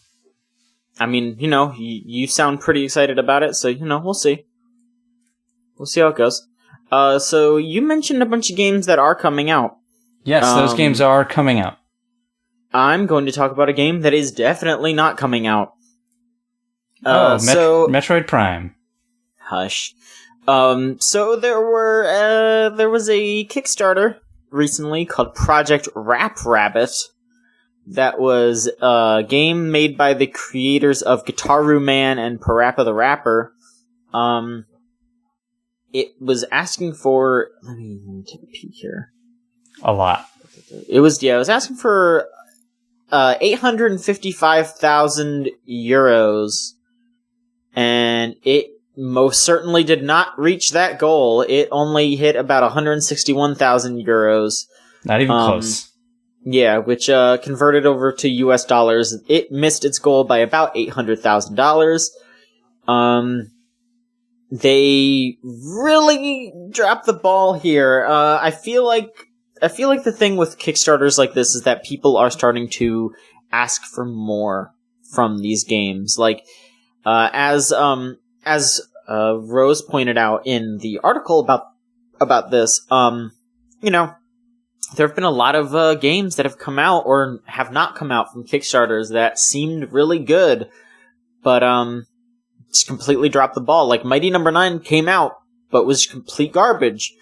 I mean, you sound pretty excited about it, so, we'll see. We'll see how it goes. So you mentioned a bunch of games that are coming out. Yes, those games are coming out. I'm going to talk about a game that is definitely not coming out. Metroid Prime. Hush. So there was a Kickstarter recently called Project Rap Rabbit. That was a game made by the creators of Guitar Man and Parappa the Rapper. It was asking for... Let me take a peek here. A lot. It was asking for 855,000 euros. And it most certainly did not reach that goal. It only hit about 161,000 euros. Not even close. Yeah, which converted over to US dollars, it missed its goal by about $800,000. They really dropped the ball here. I feel like the thing with Kickstarters like this is that people are starting to ask for more from these games. Like, as Rose pointed out in the article about this, there have been a lot of games that have come out or have not come out from Kickstarters that seemed really good, but just completely dropped the ball. Like Mighty Number 9 came out, but was complete garbage.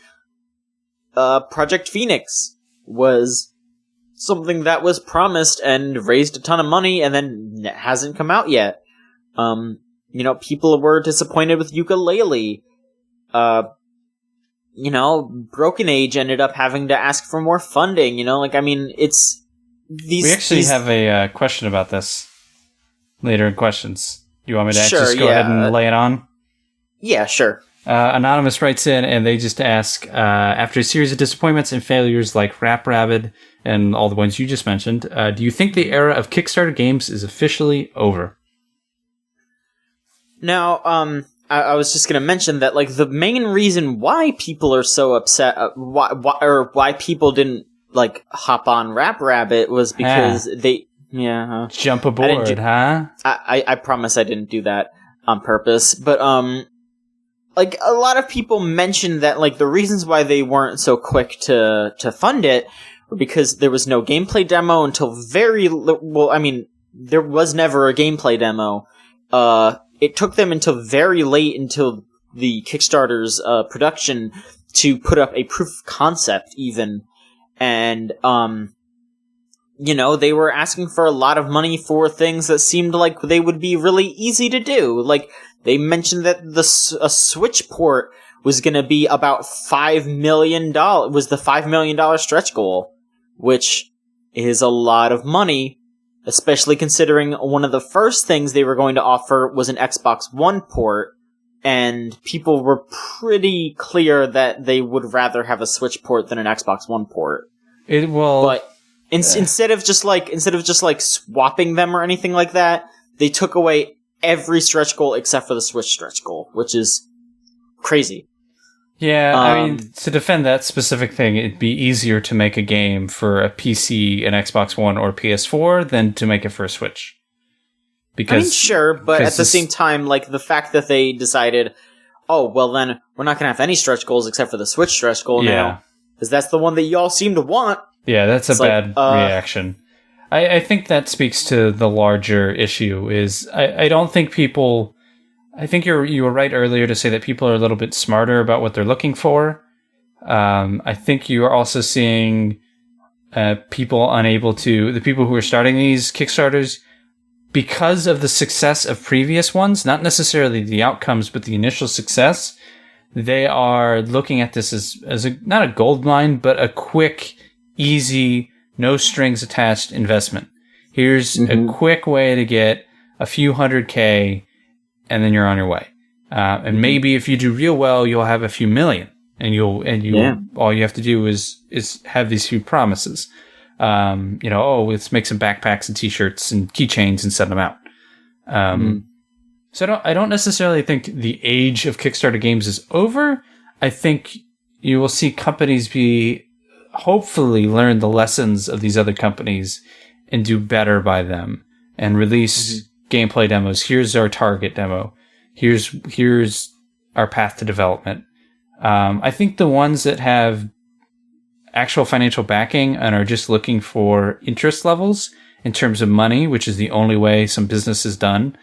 Project Phoenix was something that was promised and raised a ton of money and then hasn't come out yet. People were disappointed with Yooka-Laylee. Broken Age ended up having to ask for more funding, it's... We actually have a question about this later in questions. Do you want me to just go ahead and lay it on? Yeah, sure. Anonymous writes in, and they just ask, after a series of disappointments and failures like Rap Rabbit and all the ones you just mentioned, do you think the era of Kickstarter games is officially over? Now, I was just going to mention that, like, the main reason why people are so upset, why people didn't, like, hop on Rap Rabbit was because they... Yeah. Jump aboard, huh? I promise I didn't do that on purpose. But, like, a lot of people mentioned that, like, the reasons why they weren't so quick to fund it were because there was no gameplay demo until there was never a gameplay demo. It took them until very late until the Kickstarter's production to put up a proof of concept, even. And, they were asking for a lot of money for things that seemed like they would be really easy to do. Like, they mentioned that a Switch port was going to be about $5 million, was the $5 million stretch goal, which is a lot of money, especially considering one of the first things they were going to offer was an Xbox One port, and people were pretty clear that they would rather have a Switch port than an Xbox One port. But instead of just swapping them or anything like that, they took away every stretch goal except for the Switch stretch goal, which is crazy. Yeah, I mean, to defend that specific thing, it'd be easier to make a game for a PC, an Xbox One, or PS4 than to make it for a Switch. I mean, sure, but at the same time, like, the fact that they decided, oh, well then, we're not going to have any stretch goals except for the Switch stretch goal now. Because that's the one that y'all seem to want. Yeah, that's a bad reaction. I think that speaks to the larger issue is, I don't think people... I think you were right earlier to say that people are a little bit smarter about what they're looking for. I think you are also seeing people unable to... The people who are starting these Kickstarters... Because of the success of previous ones, not necessarily the outcomes, but the initial success, they are looking at this as not a gold mine, but a quick, easy, no strings attached investment. Here's a quick way to get a few $100K, and then you're on your way. And maybe if you do real well, you'll have a few million, and all you have to do is have these few promises. Let's make some backpacks and t-shirts and keychains and send them out. So I don't necessarily think the age of Kickstarter games is over. I think you will see companies hopefully learn the lessons of these other companies and do better by them and release gameplay demos. Here's our target demo. Here's our path to development. I think the ones that have actual financial backing and are just looking for interest levels in terms of money, which is the only way some business is done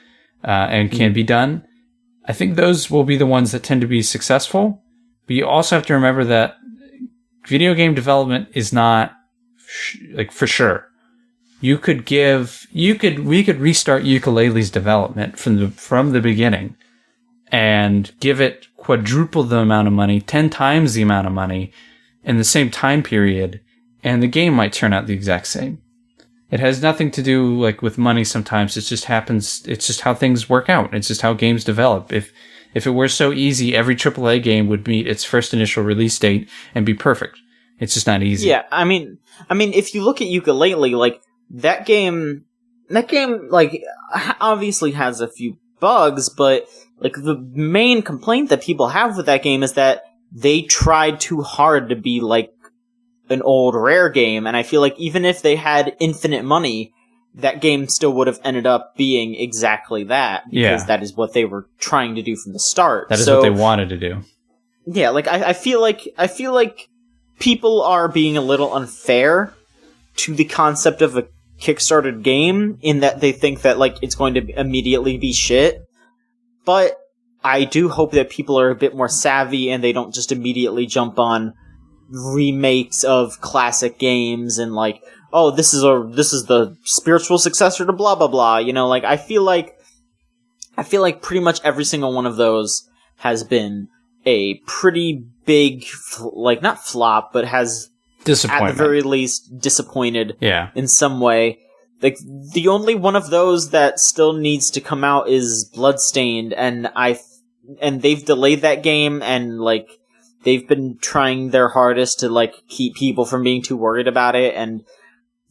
and can be done, I think those will be the ones that tend to be successful. But you also have to remember that video game development is not for sure. We could restart Ukulele's development from the beginning and give it quadruple the amount of money, 10 times the amount of money, in the same time period, and the game might turn out the exact same. It has nothing to do with money sometimes. It just happens. It's just how things work out. It's just how games develop. If it were so easy, every AAA game would meet its first initial release date and be perfect. It's just not easy. Yeah, I mean, if you look at Yooka-Laylee, that game, obviously has a few bugs, but the main complaint that people have with that game is that they tried too hard to be an old Rare game, and I feel like even if they had infinite money, that game still would have ended up being exactly that, because that is what they were trying to do from the start. That is what they wanted to do. Yeah, I feel like people are being a little unfair to the concept of a Kickstarted game, in that they think that it's going to immediately be shit, but I do hope that people are a bit more savvy and they don't just immediately jump on remakes of classic games and this is the spiritual successor to blah blah blah. I feel like pretty much every single one of those has been a pretty big not flop, but has at the very least disappointed in some way. The only one of those that still needs to come out is Bloodstained, and they've delayed that game, and they've been trying their hardest to keep people from being too worried about it. And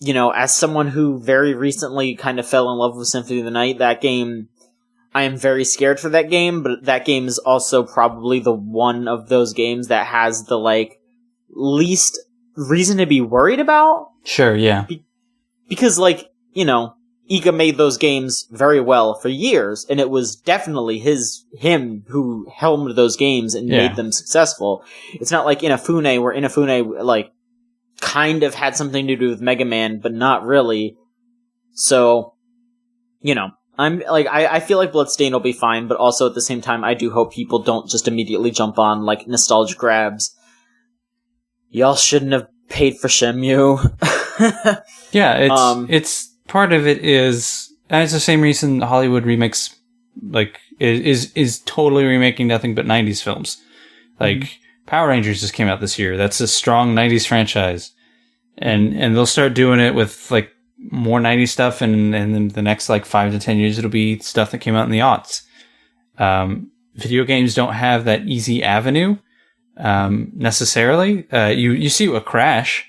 as someone who very recently kind of fell in love with Symphony of the Night, that game, I am very scared for that game, but that game is also probably the one of those games that has the least reason to be worried about. Sure, yeah. Because Iga made those games very well for years, and it was definitely him who helmed those games and made them successful. It's not like Inafune, where Inafune, kind of had something to do with Mega Man, but not really. So, I feel like Bloodstained will be fine, but also at the same time, I do hope people don't just immediately jump on, nostalgia grabs. Y'all shouldn't have paid for Shenmue. Yeah, it's part of it is, and it's the same reason Hollywood remakes is totally remaking nothing but 90s films. Power Rangers just came out this year. That's a strong 90s franchise, and they'll start doing it with more 90s stuff, and then the next 5 to 10 years it'll be stuff that came out in the aughts. Video games don't have that easy avenue necessarily. You see what Crash.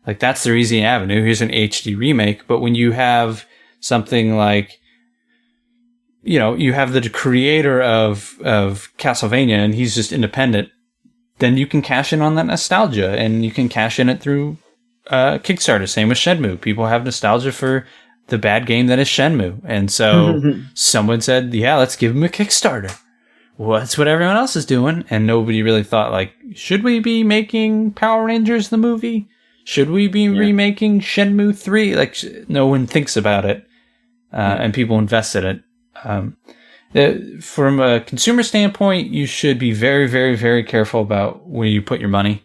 That's their easy avenue. Here's an HD remake. But when you have something you have the creator of Castlevania, and he's just independent, then you can cash in on that nostalgia, and you can cash in it through Kickstarter. Same with Shenmue. People have nostalgia for the bad game that is Shenmue. And so someone said, yeah, let's give them a Kickstarter. Well, that's what everyone else is doing. And nobody really thought, like, should we be making Power Rangers the movie? Should we be remaking Shenmue 3? Like, no one thinks about it. And people invest in it. From a consumer standpoint, you should be very, very, very careful about where you put your money.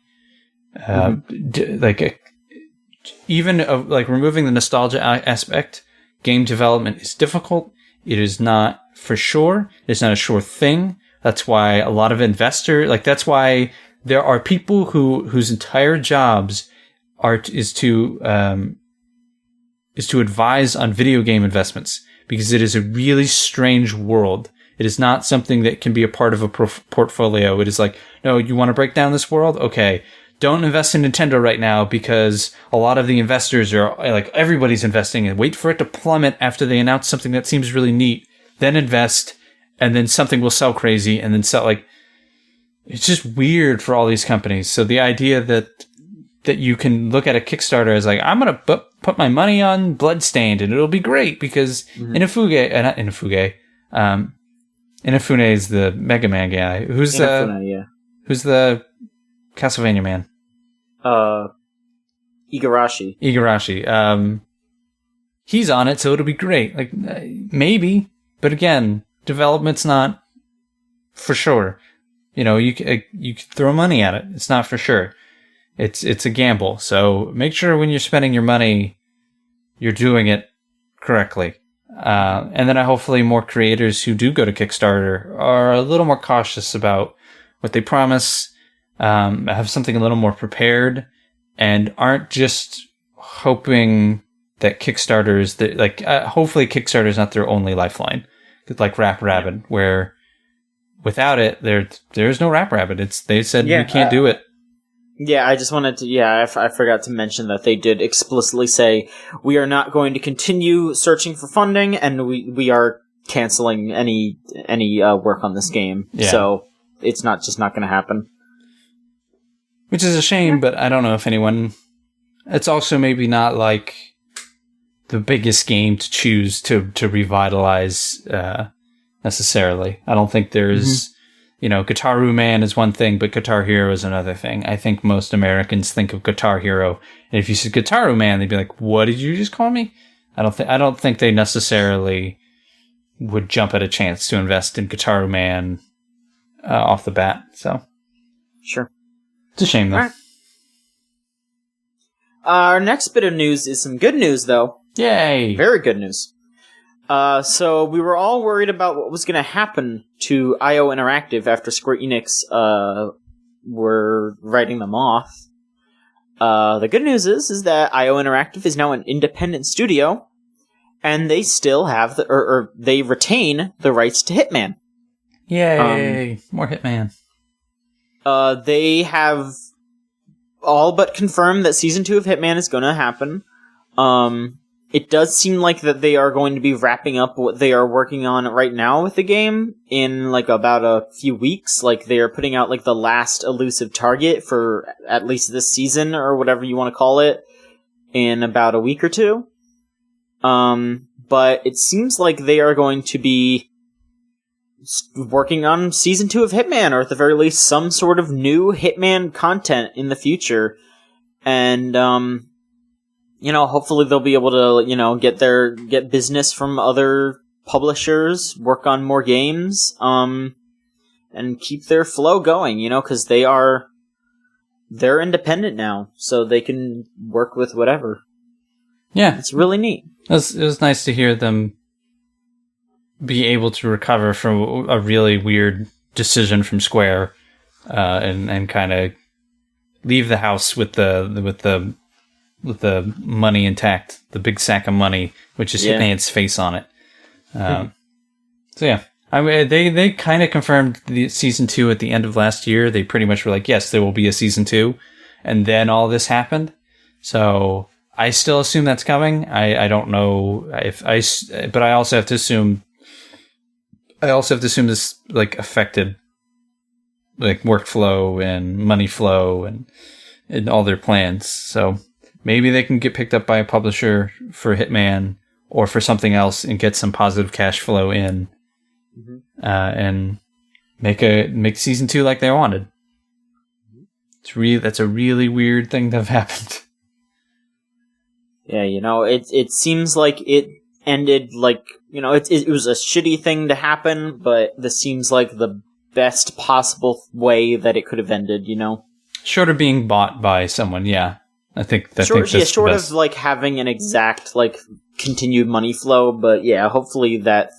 Even removing the nostalgia aspect, game development is difficult. It is not for sure. It's not a sure thing. That's why a lot of that's why there are people whose entire jobs is to advise on video game investments, because it is a really strange world. It is not something that can be a part of a portfolio. It is like, no, you want to break down this world? Okay. Don't invest in Nintendo right now, because a lot of the investors are like, everybody's investing, and wait for it to plummet after they announce something that seems really neat, then invest, and then something will sell crazy, and then sell. Like, it's just weird for all these companies. So the idea that you can look at a Kickstarter as like, I'm going to put my money on Bloodstained and it'll be great because Inafune is the Mega Man guy. Who's the Castlevania man? Igarashi. He's on it, so it'll be great. Like, maybe, but again, development's not for sure. You know, you can throw money at it. It's not for sure. It's a gamble. So make sure when you're spending your money, you're doing it correctly. And then hopefully more creators who do go to Kickstarter are a little more cautious about what they promise, have something a little more prepared, and aren't just hoping that Kickstarter is hopefully Kickstarter is not their only lifeline. Like Rap Rabbit, where without it, there's no Rap Rabbit. They said we can't do it. Yeah, I just wanted to. Yeah, I forgot to mention that they did explicitly say we are not going to continue searching for funding, and we are canceling any work on this game. Yeah. So it's not going to happen. Which is a shame, but I don't know if anyone. It's also maybe not like the biggest game to choose to revitalize necessarily. I don't think there's. Guitar Man is one thing, but Guitar Hero is another thing. I think most Americans think of Guitar Hero, and if you said Guitar Man, they'd be like, "What did you just call me?" I don't think they necessarily would jump at a chance to invest in Guitar Man off the bat. So, sure, it's a shame though. Right. Our next bit of news is some good news, though. Yay! Very good news. So we were all worried about what was going to happen to IO Interactive after Square Enix were writing them off. The good news is that IO Interactive is now an independent studio, and they still have they retain the rights to Hitman. Yay! More Hitman. They have all but confirmed that Season 2 of Hitman is going to happen. It does seem like that they are going to be wrapping up what they are working on right now with the game in like about a few weeks. Like they are putting out like the last elusive target for at least this season or whatever you want to call it in about a week or two. But it seems like they are going to be working on Season 2 of Hitman, or at the very least some sort of new Hitman content in the future. And, hopefully they'll be able to, get business from other publishers, work on more games, and keep their flow going, because they're independent now, so they can work with whatever. Yeah. It's really neat. It was nice to hear them be able to recover from a really weird decision from Square, and kind of leave the house with the money intact, the big sack of money, which is Hitman's face on it. So yeah, I mean, they kind of confirmed the Season 2 at the end of last year. They pretty much were like, yes, there will be a Season 2, and then all this happened. So I still assume that's coming. I don't know but I also have to assume this like affected like workflow and money flow and all their plans. So maybe they can get picked up by a publisher for Hitman or for something else and get some positive cash flow in, and make season 2 like they wanted. That's a really weird thing to have happened. Yeah, it seems like it ended like, it was a shitty thing to happen, but this seems like the best possible way that it could have ended, Short of being bought by someone, yeah. I think that's short of like having an exact like continued money flow, but yeah, hopefully that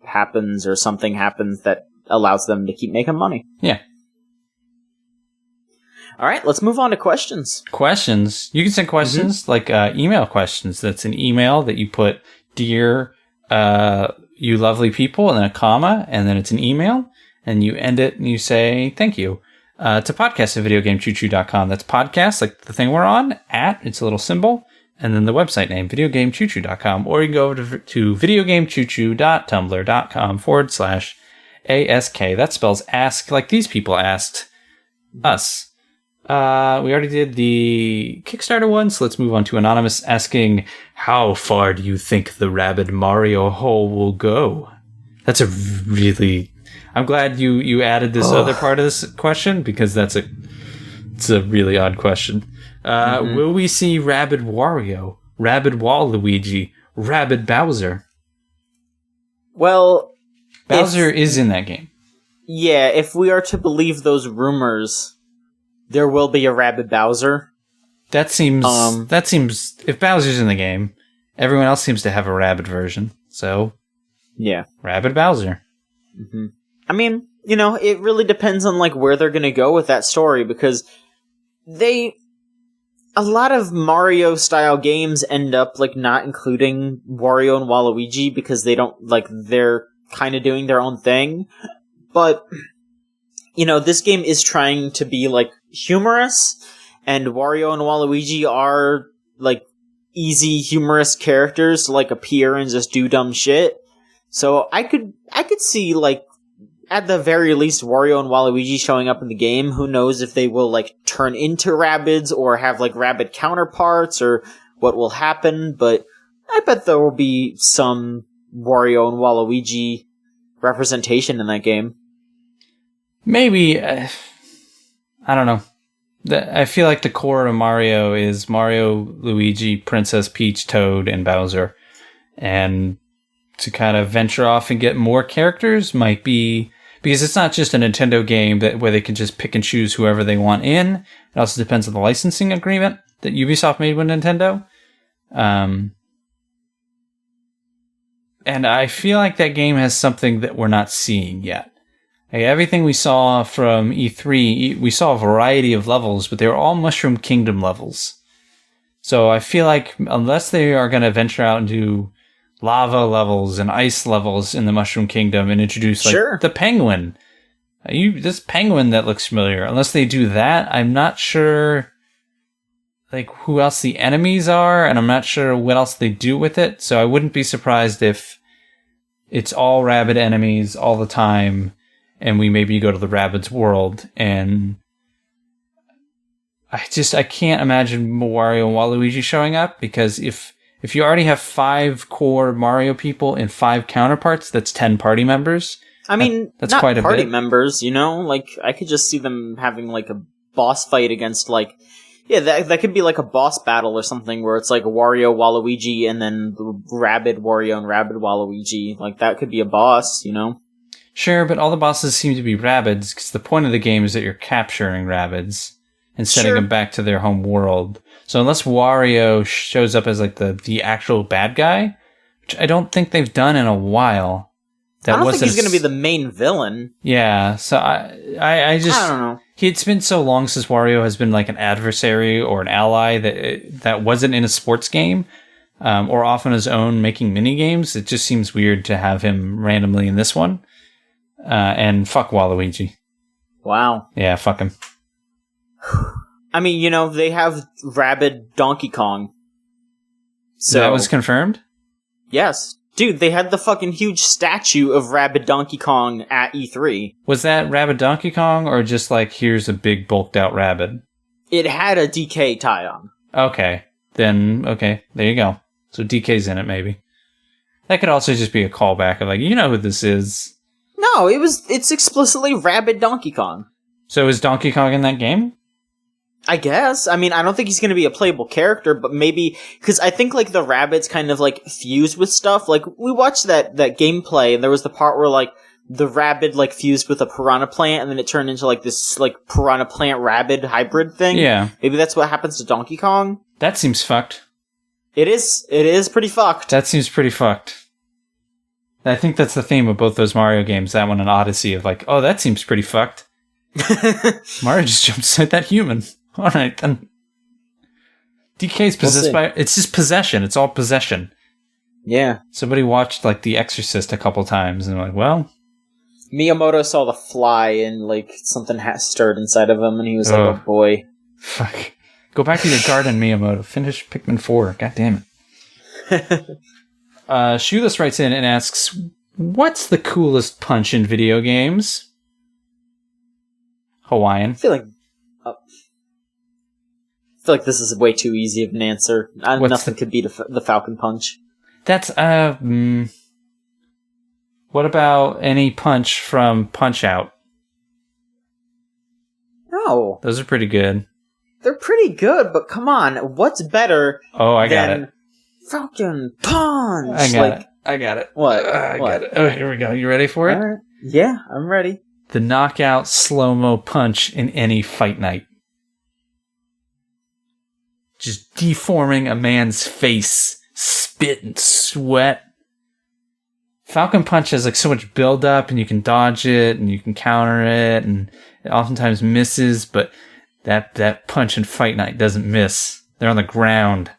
happens or something happens that allows them to keep making money. Yeah. All right, let's move on to questions. Questions? You can send questions like email questions. That's an email that you put "Dear you lovely people" and then a comma, and then it's an email, and you end it and you say thank you. To podcast at videogamechoochoo.com. That's podcast, like the thing we're on, it's a little symbol, and then the website name, videogamechoochoo.com. Or you can go over to videogamechoochoo.tumblr.com/ASK. That spells ask like these people asked us. We already did the Kickstarter one, so let's move on to Anonymous asking, how far do you think the Rabid Mario hole will go? That's a really... I'm glad you added this other part of this question, because it's a really odd question. Will we see Rabid Wario, Rabid Waluigi, Rabid Bowser? Well... Bowser is in that game. Yeah, if we are to believe those rumors... there will be a Rabid Bowser. That seems. If Bowser's in the game, everyone else seems to have a Rabid version. So, yeah, Rabid Bowser. Mm-hmm. I mean, it really depends on like where they're gonna go with that story, because a lot of Mario style games end up like not including Wario and Waluigi because they don't they're kind of doing their own thing, but. This game is trying to be, like, humorous, and Wario and Waluigi are, like, easy, humorous characters to, like, appear and just do dumb shit. So I could see, like, at the very least, Wario and Waluigi showing up in the game. Who knows if they will, like, turn into Rabbids or have, like, Rabbid counterparts or what will happen, but I bet there will be some Wario and Waluigi representation in that game. Maybe, I don't know. I feel like the core of Mario is Mario, Luigi, Princess Peach, Toad, and Bowser. And to kind of venture off and get more characters might be... because it's not just a Nintendo game where they can just pick and choose whoever they want in. It also depends on the licensing agreement that Ubisoft made with Nintendo. And I feel like that game has something that we're not seeing yet. Everything we saw from E3, we saw a variety of levels, but they were all Mushroom Kingdom levels. So I feel like unless they are going to venture out and do lava levels and ice levels in the Mushroom Kingdom and introduce the penguin, this penguin that looks familiar, unless they do that, I'm not sure who else the enemies are, and I'm not sure what else they do with it. So I wouldn't be surprised if it's all Rabid enemies all the time. And we maybe go to the Rabbids world, and I can't imagine Wario and Waluigi showing up, because if you already have 5 core Mario people and 5 counterparts, that's 10 party members. I mean, that's not quite a party bit. members, I could just see them having like a boss fight against that could be like a boss battle or something where it's like Wario, Waluigi, and then Rabid Wario and Rabid Waluigi. Like that could be a boss, Sure, but all the bosses seem to be Rabbids, because the point of the game is that you're capturing Rabbids and sending them back to their home world. So unless Wario shows up as the actual bad guy, which I don't think they've done in a while. I don't think he's going to be the main villain. Yeah, so I don't know. It's been so long since Wario has been like an adversary or an ally that wasn't in a sports game, or off on his own making mini games. It just seems weird to have him randomly in this one. And fuck Waluigi. Wow. Yeah, fuck him. I mean, they have Rabid Donkey Kong. So that was confirmed? Yes. Dude, they had the fucking huge statue of Rabid Donkey Kong at E3. Was that Rabid Donkey Kong, or just like, here's a big bulked out rabbit? It had a DK tie-on. Okay. Then, okay, there you go. So DK's in it, maybe. That could also just be a callback of like, you know who this is. No, it's explicitly Rabid Donkey Kong. So is Donkey Kong in that game? I guess. I mean, I don't think he's going to be a playable character, but maybe, because I think, like, the rabbits kind of, like, fuse with stuff. Like, we watched that gameplay, and there was the part where, like, the rabbit, like, fused with a piranha plant, and then it turned into, like, this, like, piranha plant rabbit hybrid thing. Yeah. Maybe that's what happens to Donkey Kong. That seems fucked. It is pretty fucked. That seems pretty fucked. I think that's the theme of both those Mario games, that one and Odyssey, of like, oh, that seems pretty fucked. Mario just jumped inside that human. Alright, then. DK's possessed by... It's just possession. It's all possession. Yeah. Somebody watched, like, The Exorcist a couple times, and like, well... Miyamoto saw the fly, and, like, something stirred inside of him, and he was like, oh boy. Fuck. Go back to your garden, Miyamoto. Finish Pikmin 4. God damn it. Shoeless writes in and asks, what's the coolest punch in video games? Hawaiian. I feel like this is way too easy of an answer. Nothing could beat the Falcon Punch. That's, what about any punch from Punch-Out? No. Those are pretty good. They're pretty good, but come on, what's better than Falcon Punch? I got it. What? Got it. Oh, here we go. You ready for it? Right. Yeah, I'm ready. The knockout slow-mo punch in any fight night. Just deforming a man's face, spit and sweat. Falcon Punch has like so much build-up, and you can dodge it, and you can counter it, and it oftentimes misses, but that punch in Fight Night doesn't miss. They're on the ground.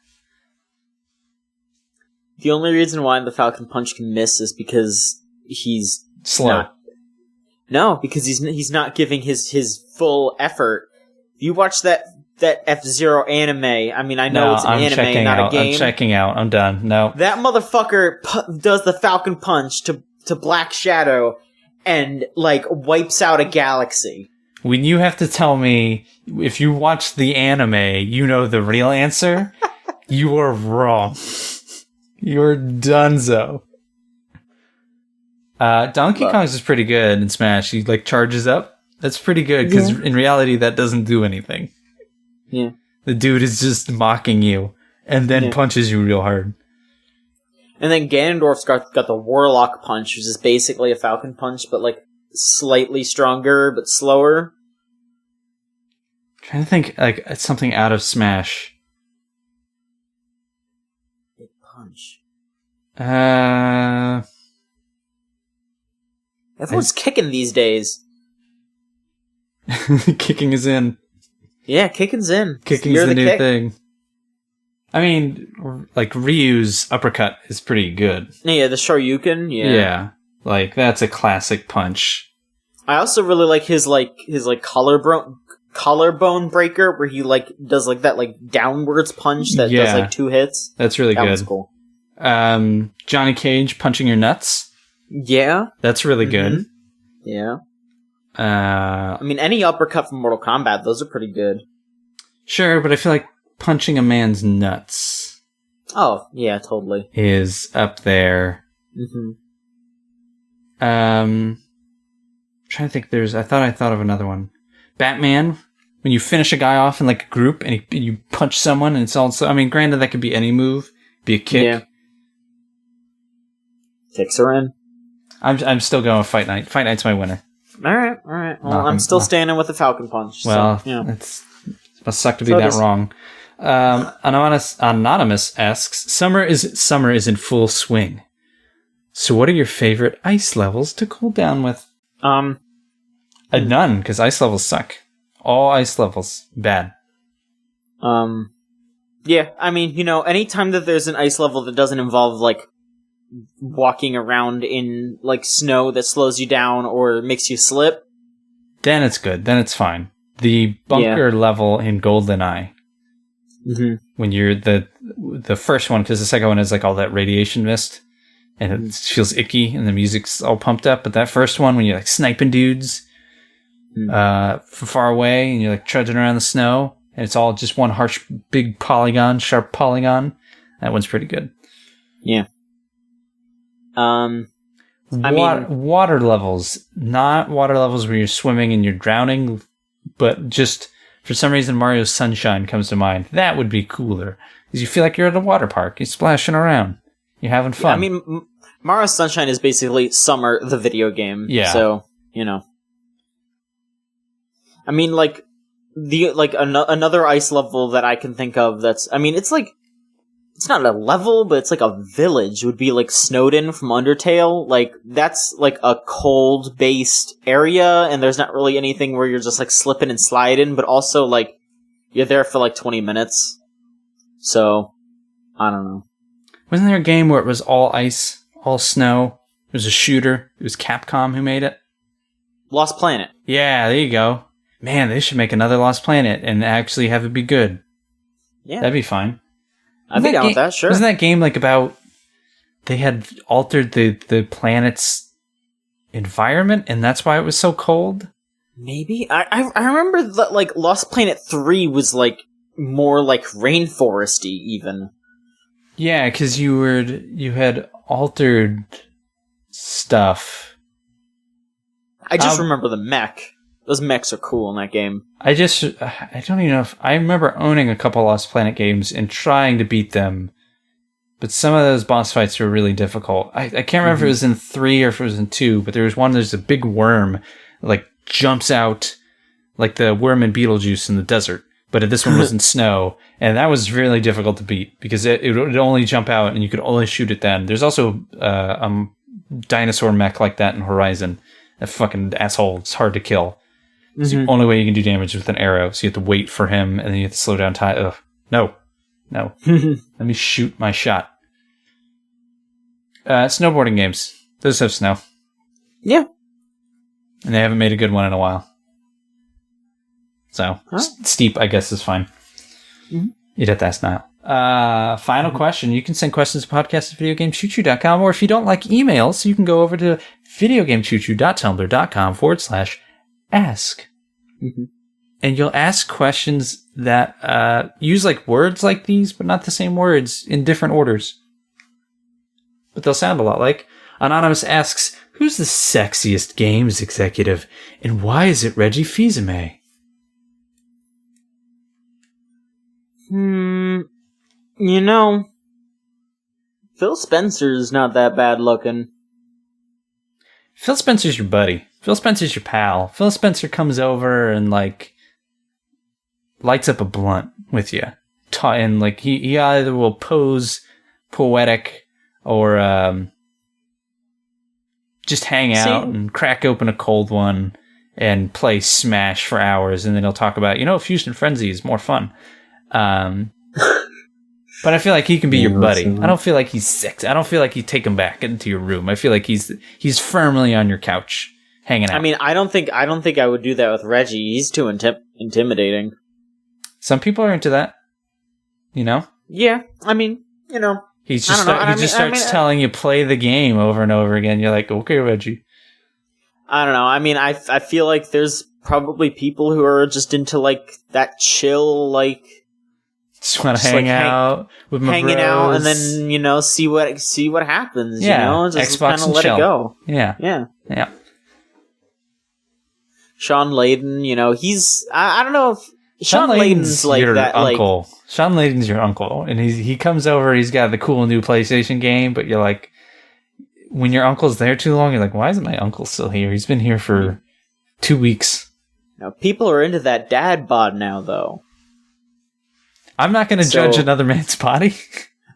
The only reason why the Falcon Punch can miss is because he's slow. No, because he's not giving his full effort. You watch that F-Zero anime. I mean, I know it's an anime, not a game. I'm checking out. I'm done. No. That motherfucker does the Falcon Punch to Black Shadow and, like, wipes out a galaxy. When you have to tell me, if you watch the anime, you know the real answer, you are wrong. You're donezo. Donkey Kong's is pretty good in Smash. He, like, charges up. That's pretty good, because in reality, that doesn't do anything. Yeah. The dude is just mocking you, and then punches you real hard. And then Ganondorf's got the Warlock Punch, which is basically a Falcon Punch, but, like, slightly stronger, but slower. I'm trying to think, like, something out of Smash. Big punch. Everyone's kicking these days. Kicking is in. Yeah, kicking's in. Kicking's the new thing. I mean, like, Ryu's uppercut is pretty good. Yeah, the Shoryuken, Yeah. Like, that's a classic punch. I also really like his collarbone breaker, where he, like, does, like, that, like, downwards punch that does, like, 2 hits. That's really good. That was cool. Johnny Cage punching your nuts. Yeah. That's really good. Yeah. I mean, any uppercut from Mortal Kombat, those are pretty good. Sure, but I feel like punching a man's nuts. Oh, yeah, totally. Is up there. Trying to think, I thought of another one. Batman, when you finish a guy off in, like, a group, and you punch someone, and it's also, I mean, granted, that could be any move, be a kick. Yeah. Kicks are in. I'm still going with Fight Night. Fight Night's my winner. Alright. Well, I'm still standing with the Falcon Punch. Well, so, yeah. It must suck to be that wrong. Anonymous asks, Summer is in full swing. So what are your favorite ice levels to cool down with? None, because ice levels suck. All ice levels, bad. Yeah, I mean, you know, anytime that there's an ice level that doesn't involve, like, walking around in, like, snow that slows you down or makes you slip, then it's good. Then it's fine. The bunker level in GoldenEye, when you're the first one, because the second one is, like, all that radiation mist, and it feels icky, and the music's all pumped up. But that first one, when you're like sniping dudes from far away, and you're like trudging around the snow, and it's all just one harsh, big polygon, sharp polygon. That one's pretty good. Yeah. Water levels, not water levels where you're swimming and you're drowning, but just for some reason Mario Sunshine comes to mind. That would be cooler because you feel like you're at a water park. You're splashing around. You're having fun. Yeah, I mean, Mario Sunshine is basically Summer, the video game. Yeah. So, I mean, like another ice level that I can think of. It's not a level, but it's like a village. Would be like Snowdin from Undertale. Like, that's like a cold-based area, and there's not really anything where you're just like slipping and sliding, but also like you're there for like 20 minutes. So, I don't know. Wasn't there a game where it was all ice, all snow? It was a shooter. It was Capcom who made it. Lost Planet. Yeah, there you go. Man, they should make another Lost Planet and actually have it be good. Yeah. That'd be fine. I'd be down with that, sure. Wasn't that game like about they had altered the planet's environment and that's why it was so cold? Maybe. I remember that like Lost Planet 3 was like more like rainforesty even. Yeah, because you had altered stuff. I just remember the mech. Those mechs are cool in that game. I don't even know if... I remember owning a couple Lost Planet games and trying to beat them, but some of those boss fights were really difficult. I can't remember if it was in 3 or if it was in 2, but there was one, there's a big worm, like, jumps out, like the worm in Beetlejuice in the desert, but this one was in snow, and that was really difficult to beat, because it would only jump out, and you could only shoot it then. There's also dinosaur mech like that in Horizon. That fucking asshole, it's hard to kill. It's the only way you can do damage with an arrow, so you have to wait for him, and then you have to slow down time. Ugh. No. Let me shoot my shot. Snowboarding games. Those have snow. Yeah. And they haven't made a good one in a while. So, steep, I guess, is fine. You'd have to ask Niall. Final question. You can send questions to podcast@videogamechoochoo.com, or if you don't like emails, you can go over to videogamechoochoo.tumblr.com/ask. And you'll ask questions that use like words like these, but not the same words in different orders. But they'll sound a lot like. Anonymous asks, who's the sexiest games executive, and why is it Reggie Fils-Aimé? Phil Spencer's not that bad looking. Phil Spencer's your buddy. Phil Spencer's your pal. Phil Spencer comes over and, like, lights up a blunt with you. And, like, he either will pose poetic or just hang out and crack open a cold one and play Smash for hours. And then he'll talk about, Fusion Frenzy is more fun. But I feel like he can be your buddy. I don't feel like he's sexy. I don't feel like you take him back into your room. I feel like he's firmly on your couch, hanging out. I mean, I don't think I would do that with Reggie. He's too intimidating. Some people are into that, Yeah, I mean, He just starts telling you play the game over and over again. You're like, okay, Reggie. I don't know. I mean, I feel like there's probably people who are just into like that chill, like. Just want to hang out with my hanging bros. out, and then see what happens. Yeah, just Xbox kind of and let chill. it go. Yeah. Sean Layden, he's I don't know if Sean Layden's like your that. Uncle. Sean Layden's your uncle, and he comes over. He's got the cool new PlayStation game, but you're like, when your uncle's there too long, you're like, why isn't my uncle still here? He's been here for 2 weeks. Now people are into that dad bod now, though. I'm not going to judge another man's body.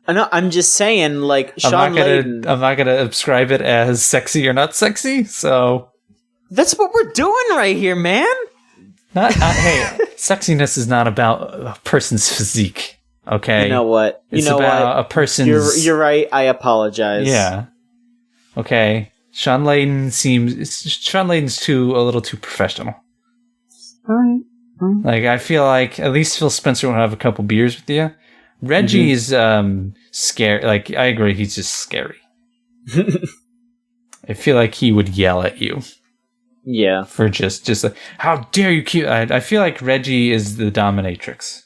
No, I'm just saying, like, Sean Layden. I'm not going to ascribe it as sexy or not sexy, so. That's what we're doing right here, man. Hey, sexiness is not about a person's physique, okay? You know what? It's about a person's. You're right. I apologize. Yeah. Okay. Sean Layden's a little too professional. All right. Like, I feel like at least Phil Spencer will have a couple beers with you. Reggie is scary. Like, I agree, he's just scary. I feel like he would yell at you. Yeah. For just like, how dare you keep... I feel like Reggie is the dominatrix.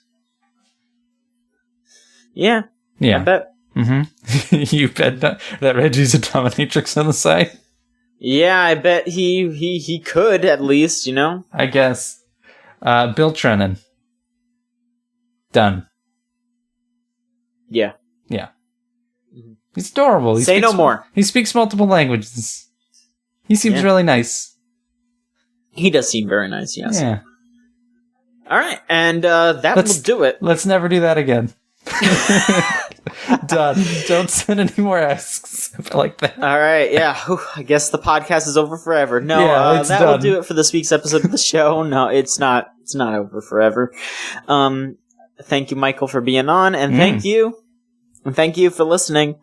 Yeah. Yeah. I bet. Mm-hmm. You bet that Reggie's a dominatrix on the side? Yeah, I bet he could, at least, you know? I guess. Bill Trennan. Done. Yeah. Yeah. He's adorable. Say no more. He speaks multiple languages. He seems really nice. He does seem very nice, yes. Yeah. All right, and that will do it. Let's never do that again. Done. Don't send any more asks like that. All right, yeah. Whew, I guess the podcast is over forever. No, that done. will do it for this week's episode of the show. No, it's not. It's not over forever. Thank you, Michael, for being on, and thank you for listening.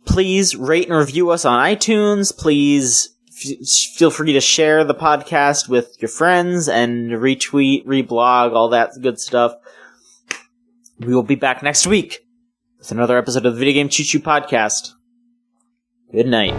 Please rate and review us on iTunes. Please feel free to share the podcast with your friends and retweet, reblog, all that good stuff. We will be back next week with another episode of the Video Game Choo Choo Podcast. Good night.